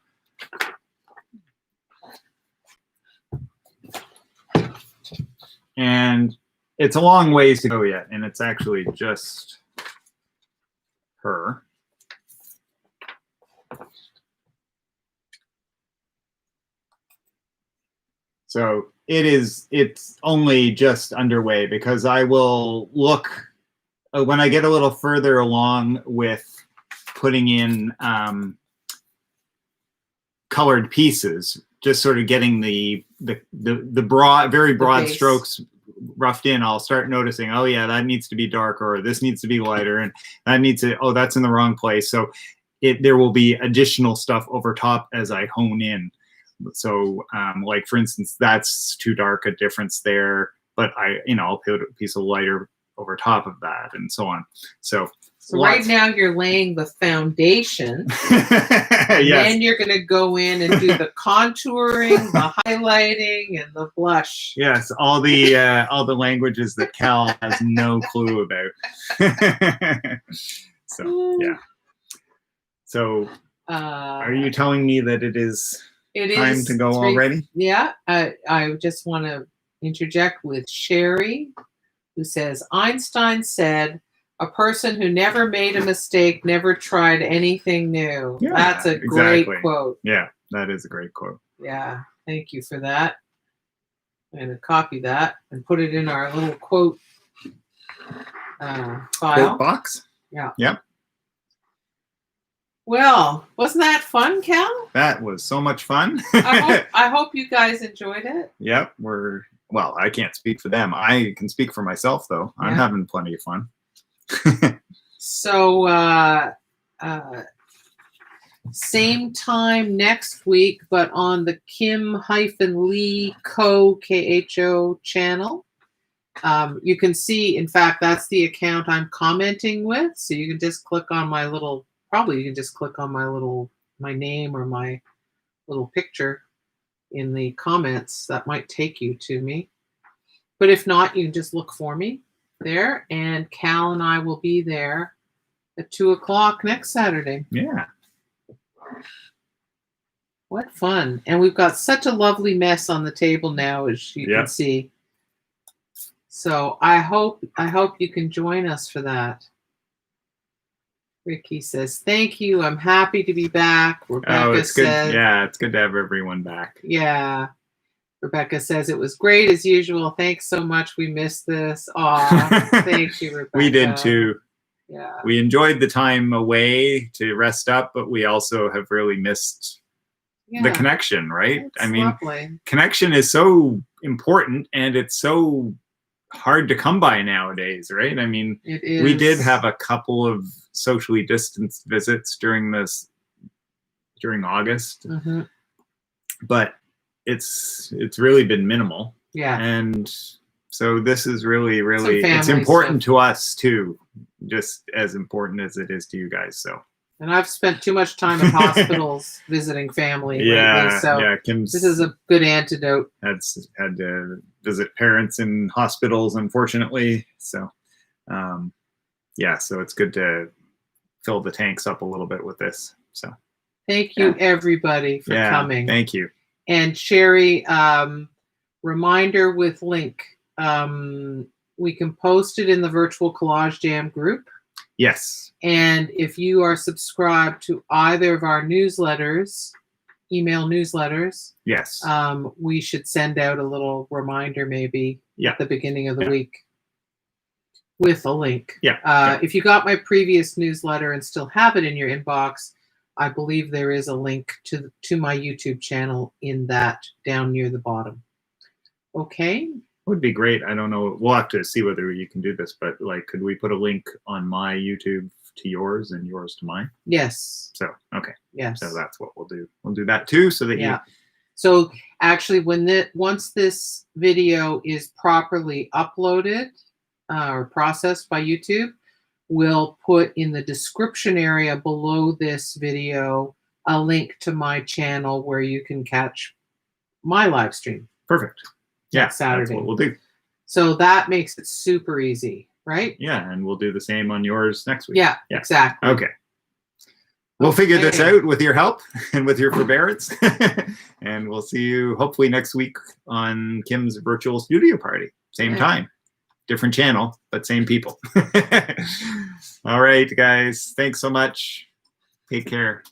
And it's a long ways to go yet, and it's actually just her. So it's only just underway, because I will look when I get a little further along with putting in colored pieces, just sort of getting the broad, very broad
base.
strokes roughed in, I'll start noticing, oh yeah, that needs to be darker, or this needs to be lighter, and that needs to, oh, that's in the wrong place. So there will be additional stuff over top as I hone in. So like for instance, that's too dark a difference there, but I'll put a piece of lighter over top of that, and so on. So
right now you're laying the foundation, and
yes.
then you're going to go in and do the contouring, the highlighting, and the blush.
Yes, all the languages that Cal has no clue about. So yeah. So are you telling me that it is time to go already?
Yeah. I just want to interject with Sherry, who says, Einstein said, a person who never made a mistake never tried anything new.
Yeah,
that's a great quote.
Yeah, that is a great quote.
Yeah, thank you for that. I'm going to copy that and put it in our little quote file.
Quote box?
Yeah.
Yep.
Well, wasn't that fun, Cal?
That was so much fun.
I hope you guys enjoyed it.
Yep. Well, I can't speak for them. I can speak for myself, though. Yeah. I'm having plenty of fun.
So, same time next week, but on the Kim-Lee KHO channel. You can see, in fact, that's the account I'm commenting with. So you can just click on my little, probably you can just click on my name or my little picture in the comments. That might take you to me. But if not, you can just look for me there. And Cal and I will be there at 2:00 next Saturday.
Yeah.
What fun. And we've got such a lovely mess on the table now, as you can see. So I hope you can join us for that. Ricky says, thank you. I'm happy to be back. Rebecca says,
good. Yeah, it's good to have everyone back.
Yeah. Rebecca says, it was great as usual. Thanks so much. We missed this. Aw, thank you, Rebecca.
We did too.
Yeah.
We enjoyed the time away to rest up, but we also have really missed the connection, right?
I mean, lovely.
Connection is so important, and it's so hard to come by nowadays, right? I mean, we did have a couple of socially distanced visits during August, but it's really been minimal. Yeah. And so this is really, it's important to us too, just as important as it is to you guys. So.
And I've spent too much time in hospitals visiting family lately, so this is a good antidote.
Had to visit parents in hospitals, unfortunately. So, so it's good to fill the tanks up a little bit with this. So,
thank you everybody for coming.
Thank you.
And Sherry, reminder with link. We can post it in the Virtual Collage Jam group.
Yes.
And if you are subscribed to either of our newsletters, email newsletters,
yes,
we should send out a little reminder maybe at the beginning of the week with a link.
Yeah.
If you got my previous newsletter and still have it in your inbox, I believe there is a link to my YouTube channel in that down near the bottom. Okay.
Would be great. I don't know. We'll have to see whether you can do this, but like, could we put a link on my YouTube to yours and yours to mine?
Yes.
So, okay.
Yes.
So that's what we'll do. We'll do that too, so that you.
So actually, once this video is properly uploaded or processed by YouTube, we'll put in the description area below this video a link to my channel where you can catch my live stream.
Perfect. Yeah,
Saturday.
That's what we'll do.
So that makes it super easy, right?
Yeah, and we'll do the same on yours next week.
Yeah. Exactly.
Okay. We'll figure this out with your help and with your forbearance. And we'll see you hopefully next week on Kim's virtual studio party. Same time. Different channel, but same people. All right, guys. Thanks so much. Take care.